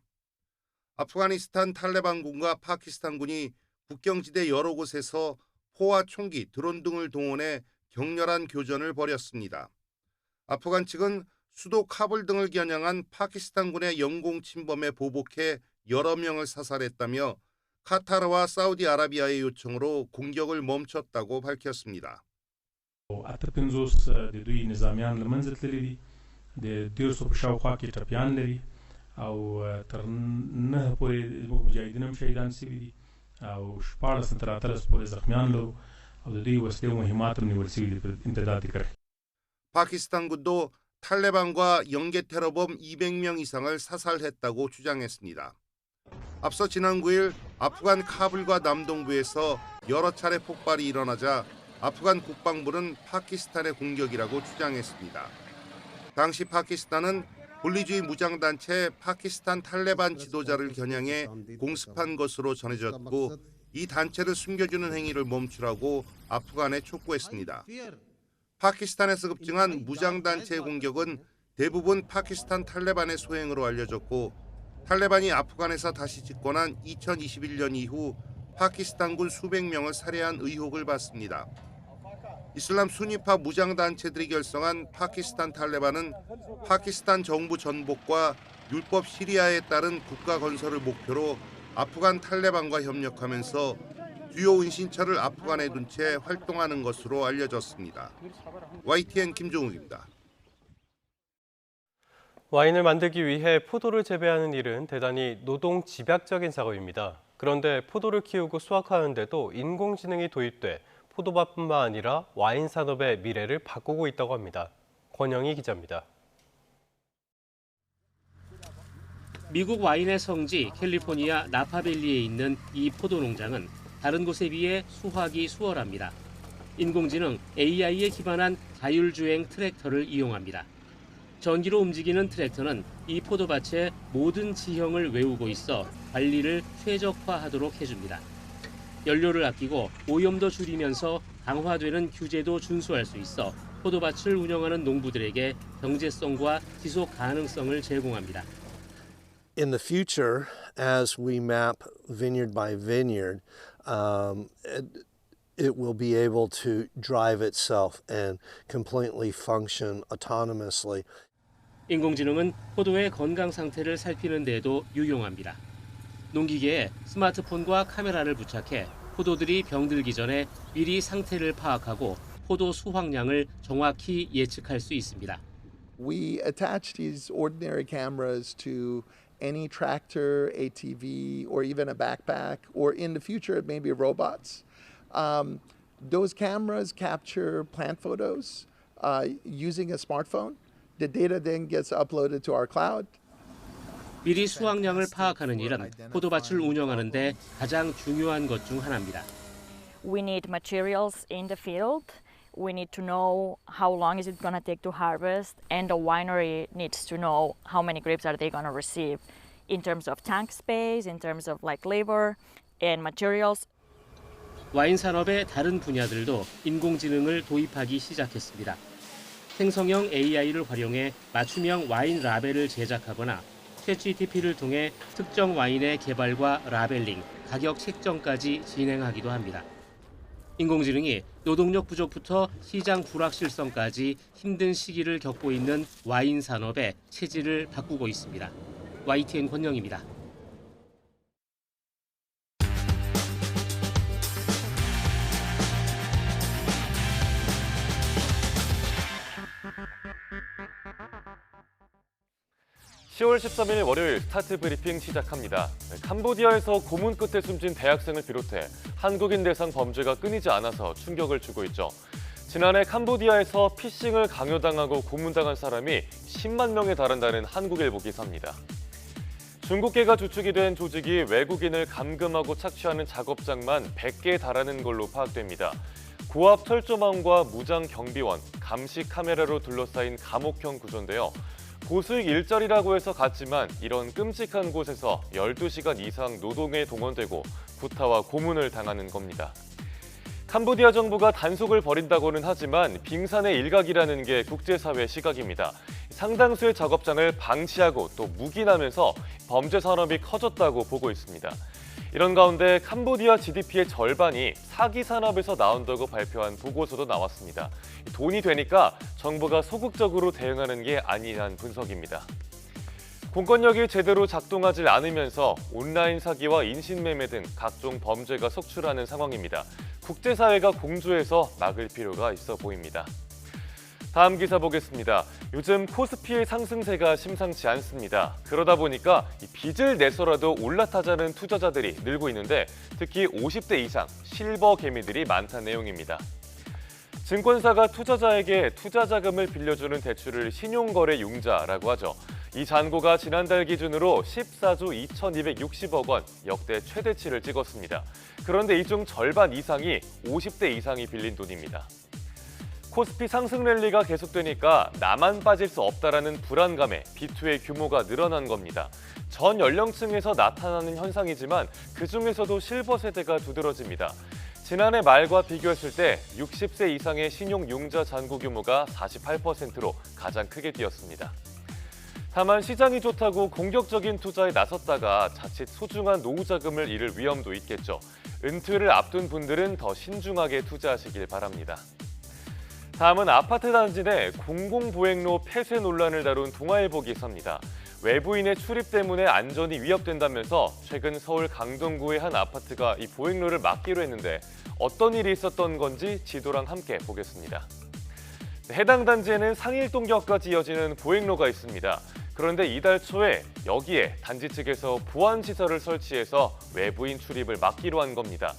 아프가니스탄 탈레반군과 파키스탄군이 국경지대 여러 곳에서 포와 총기, 드론 등을 동원해 격렬한 교전을 벌였습니다. 아프간 측은 수도 카불 등을 겨냥한 파키스탄군의 영공 침범에 보복해 여러 명을 사살했다며 카타르와 사우디아라비아의 요청으로 공격을 멈췄다고 밝혔습니다. اته 50 د دوی نظامیان لمنځه تللي دي د 150 په شاوخوا کې ټپیان لري او تر نه پورې زموږ مجاهدین هم شهیدان شوي دي او 14 تر 13 پورې زخمیان لرو او د دوی وسلې او مهمات هم نیول شوي دي په امتدادي کرښې. 파키스탄군도 탈레반과 영계 테러범 200명 이상을 사살했다고 주장했습니다. 앞서 지난 9일 아프간 카불과 남동부에서 여러 차례 폭발이 일어나자 아프간 국방부는 파키스탄의 공격이라고 주장했습니다. 당시 파키스탄은 분리주의 무장단체 파키스탄 탈레반 지도자를 겨냥해 공습한 것으로 전해졌고 이 단체를 숨겨주는 행위를 멈추라고 아프간에 촉구했습니다. 파키스탄에서 급증한 무장단체의 공격은 대부분 파키스탄 탈레반의 소행으로 알려졌고 탈레반이 아프간에서 다시 집권한 2021년 이후 파키스탄군 수백 명을 살해한 의혹을 받습니다. 이슬람 수니파 무장단체들이 결성한 파키스탄 탈레반은 파키스탄 정부 전복과 율법 시리아에 따른 국가 건설을 목표로 아프간 탈레반과 협력하면서 주요 은신처를 아프간에 둔 채 활동하는 것으로 알려졌습니다. YTN 김종욱입니다. 와인을 만들기 위해 포도를 재배하는 일은 대단히 노동 집약적인 작업입니다. 그런데 포도를 키우고 수확하는데도 인공지능이 도입돼 포도밭뿐만 아니라 와인 산업의 미래를 바꾸고 있다고 합니다. 권영희 기자입니다. 미국 와인의 성지 캘리포니아 나파밸리에 있는 이 포도 농장은 다른 곳에 비해 수확이 수월합니다. 인공지능 AI에 기반한 자율주행 트랙터를 이용합니다. 전기로 움직이는 트랙터는 이 포도밭의 모든 지형을 외우고 있어 관리를 최적화하도록 해줍니다. 연료를 아끼고 오염도 줄이면서 강화되는 규제도 준수할 수 있어 포도밭을 운영하는 농부들에게 경제성과 지속 가능성을 제공합니다. In the future, as we map vineyard by vineyard, it will be able to drive itself and completely function autonomously. 인공지능은 포도의 건강 상태를 살피는 데도 유용합니다. 농기계에 스마트폰과 카메라를 부착해 포도들이 병들기 전에 미리 상태를 파악하고 포도 수확량을 정확히 예측할 수 있습니다. We attach these ordinary cameras to any tractor, ATV, or even a backpack, or in the future it may be robots. Those cameras capture plant photos using a smartphone. The data then gets uploaded to our cloud. 미리 수확량을 파악하는 일은 포도밭을 운영하는 데 가장 중요한 것 중 하나입니다. We need materials in the field. We need to know how long is it going to take to harvest, and the winery needs to know how many grapes are they going to receive in terms of tank space, in terms of like labor and materials. 와인 산업의 다른 분야들도 인공지능을 도입하기 시작했습니다. 생성형 AI를 활용해 맞춤형 와인 라벨을 제작하거나 챗GPT를 통해 특정 와인의 개발과 라벨링, 가격 책정까지 진행하기도 합니다. 인공지능이 노동력 부족부터 시장 불확실성까지 힘든 시기를 겪고 있는 와인 산업의 체질을 바꾸고 있습니다. YTN 권영입니다. (10월 13일) 월요일 스타트 브리핑 시작합니다. 캄보디아에서 고문 끝에 숨진 대학생을 비롯해 한국인 대상 범죄가 끊이지 않아서 충격을 주고 있죠. 지난해 캄보디아에서 피싱을 강요당하고 고문당한 사람이 10만 명에 달한다는 한국일보 기사입니다. 중국계가 주축이 된 조직이 외국인을 감금하고 착취하는 작업장만 100개에 달하는 걸로 파악됩니다. 고압 철조망과 무장 경비원, 감시 카메라로 둘러싸인 감옥형 구조인데요. 고수익 일자리라고 해서 갔지만 이런 끔찍한 곳에서 12시간 이상 노동에 동원되고 구타와 고문을 당하는 겁니다. 캄보디아 정부가 단속을 벌인다고는 하지만 빙산의 일각이라는 게 국제사회 시각입니다. 상당수의 작업장을 방치하고 또 묵인하면서 범죄 산업이 커졌다고 보고 있습니다. 이런 가운데 캄보디아 GDP의 절반이 사기 산업에서 나온다고 발표한 보고서도 나왔습니다. 돈이 되니까 정부가 소극적으로 대응하는 게 아니란 분석입니다. 공권력이 제대로 작동하지 않으면서 온라인 사기와 인신매매 등 각종 범죄가 속출하는 상황입니다. 국제사회가 공조해서 막을 필요가 있어 보입니다. 다음 기사 보겠습니다. 요즘 코스피의 상승세가 심상치 않습니다. 그러다 보니까 빚을 내서라도 올라타자는 투자자들이 늘고 있는데 특히 50대 이상 실버 개미들이 많다는 내용입니다. 증권사가 투자자에게 투자 자금을 빌려주는 대출을 신용거래융자라고 하죠. 이 잔고가 지난달 기준으로 14조 2,260억 원, 역대 최대치를 찍었습니다. 그런데 이 중 절반 이상이 50대 이상이 빌린 돈입니다. 코스피 상승 랠리가 계속되니까 나만 빠질 수 없다라는 불안감에 비투의 규모가 늘어난 겁니다. 전 연령층에서 나타나는 현상이지만 그중에서도 실버 세대가 두드러집니다. 지난해 말과 비교했을 때 60세 이상의 신용융자 잔고 규모가 48%로 가장 크게 뛰었습니다. 다만 시장이 좋다고 공격적인 투자에 나섰다가 자칫 소중한 노후 자금을 잃을 위험도 있겠죠. 은퇴를 앞둔 분들은 더 신중하게 투자하시길 바랍니다. 다음은 아파트 단지 내 공공보행로 폐쇄 논란을 다룬 동아일보 기사입니다. 외부인의 출입 때문에 안전이 위협된다면서 최근 서울 강동구의 한 아파트가 이 보행로를 막기로 했는데 어떤 일이 있었던 건지 지도랑 함께 보겠습니다. 해당 단지에는 상일동역까지 이어지는 보행로가 있습니다. 그런데 이달 초에 여기에 단지 측에서 보안시설을 설치해서 외부인 출입을 막기로 한 겁니다.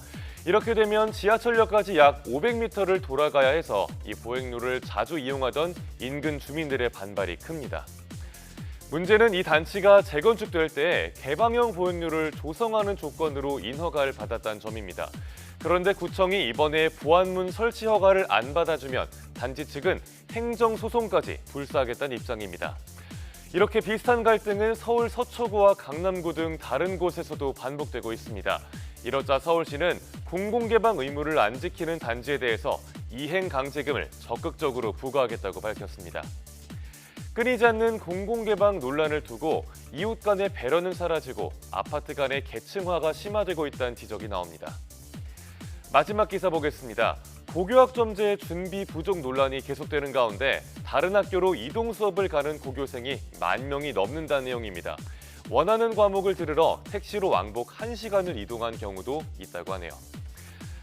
이렇게 되면 지하철역까지 약 500m를 돌아가야 해서 이 보행로를 자주 이용하던 인근 주민들의 반발이 큽니다. 문제는 이 단지가 재건축될 때 개방형 보행로를 조성하는 조건으로 인허가를 받았다는 점입니다. 그런데 구청이 이번에 보안문 설치 허가를 안 받아주면 단지 측은 행정소송까지 불사하겠다는 입장입니다. 이렇게 비슷한 갈등은 서울 서초구와 강남구 등 다른 곳에서도 반복되고 있습니다. 이러자 서울시는 공공개방 의무를 안 지키는 단지에 대해서 이행강제금을 적극적으로 부과하겠다고 밝혔습니다. 끊이지 않는 공공개방 논란을 두고 이웃 간의 배려는 사라지고 아파트 간의 계층화가 심화되고 있다는 지적이 나옵니다. 마지막 기사 보겠습니다. 고교학점제 준비 부족 논란이 계속되는 가운데 다른 학교로 이동 수업을 가는 고교생이 10,000명이 넘는다는 내용입니다. 원하는 과목을 들으러 택시로 왕복 1시간을 이동한 경우도 있다고 하네요.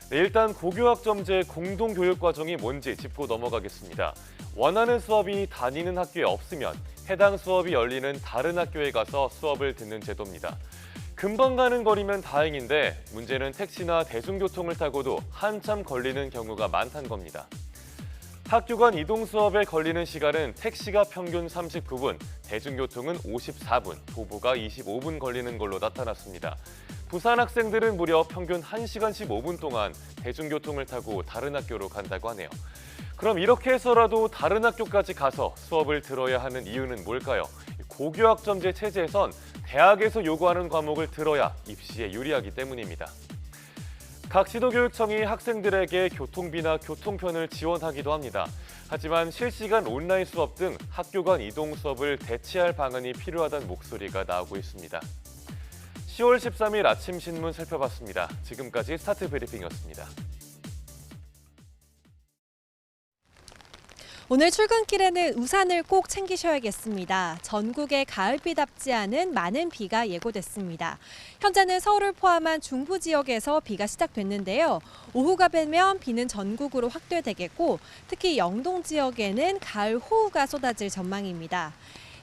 일단 고교학점제 공동교육과정이 뭔지 짚고 넘어가겠습니다. 원하는 수업이 다니는 학교에 없으면 해당 수업이 열리는 다른 학교에 가서 수업을 듣는 제도입니다. 금방 가는 거리면 다행인데 문제는 택시나 대중교통을 타고도 한참 걸리는 경우가 많다는 겁니다. 학교 간 이동 수업에 걸리는 시간은 택시가 평균 39분, 대중교통은 54분, 도보가 25분 걸리는 걸로 나타났습니다. 부산 학생들은 무려 평균 1시간 15분 동안 대중교통을 타고 다른 학교로 간다고 하네요. 그럼 이렇게 해서라도 다른 학교까지 가서 수업을 들어야 하는 이유는 뭘까요? 고교학점제 체제에선 대학에서 요구하는 과목을 들어야 입시에 유리하기 때문입니다. 각 지도교육청이 학생들에게 교통비나 교통편을 지원하기도 합니다. 하지만 실시간 온라인 수업 등 학교 간 이동 수업을 대체할 방안이 필요하다는 목소리가 나오고 있습니다. 10월 13일 아침 신문 살펴봤습니다. 지금까지 스타트 브리핑이었습니다. 오늘 출근길에는 우산을 꼭 챙기셔야겠습니다. 전국에 가을비답지 않은 많은 비가 예고됐습니다. 현재는 서울을 포함한 중부 지역에서 비가 시작됐는데요. 오후가 되면 비는 전국으로 확대되겠고 특히 영동 지역에는 가을 호우가 쏟아질 전망입니다.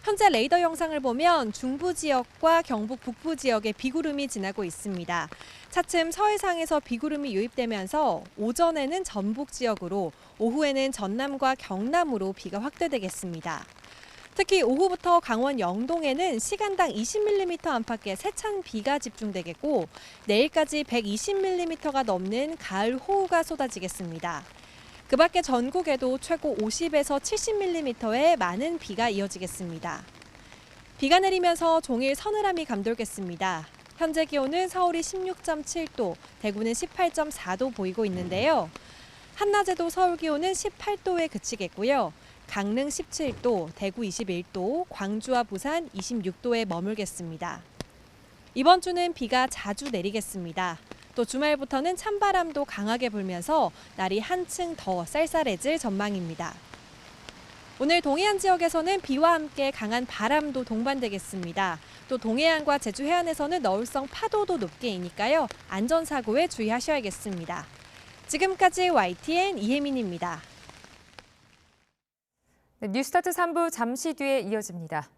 현재 레이더 영상을 보면 중부 지역과 경북 북부 지역에 비구름이 지나고 있습니다. 차츰 서해상에서 비구름이 유입되면서 오전에는 전북 지역으로, 오후에는 전남과 경남으로 비가 확대되겠습니다. 특히 오후부터 강원 영동에는 시간당 20mm 안팎의 세찬 비가 집중되겠고 내일까지 120mm가 넘는 가을 호우가 쏟아지겠습니다. 그 밖에 전국에도 최고 50에서 70mm의 많은 비가 이어지겠습니다. 비가 내리면서 종일 서늘함이 감돌겠습니다. 현재 기온은 서울이 16.7도, 대구는 18.4도 보이고 있는데요. 한낮에도 서울 기온은 18도에 그치겠고요. 강릉 17도, 대구 21도, 광주와 부산 26도에 머물겠습니다. 이번 주는 비가 자주 내리겠습니다. 또 주말부터는 찬바람도 강하게 불면서 날이 한층 더 쌀쌀해질 전망입니다. 오늘 동해안 지역에서는 비와 함께 강한 바람도 동반되겠습니다. 또 동해안과 제주 해안에서는 너울성 파도도 높게 이니까요. 안전사고에 주의하셔야겠습니다. 지금까지 YTN 이혜민입니다. 네, 뉴스타트 3부 잠시 뒤에 이어집니다.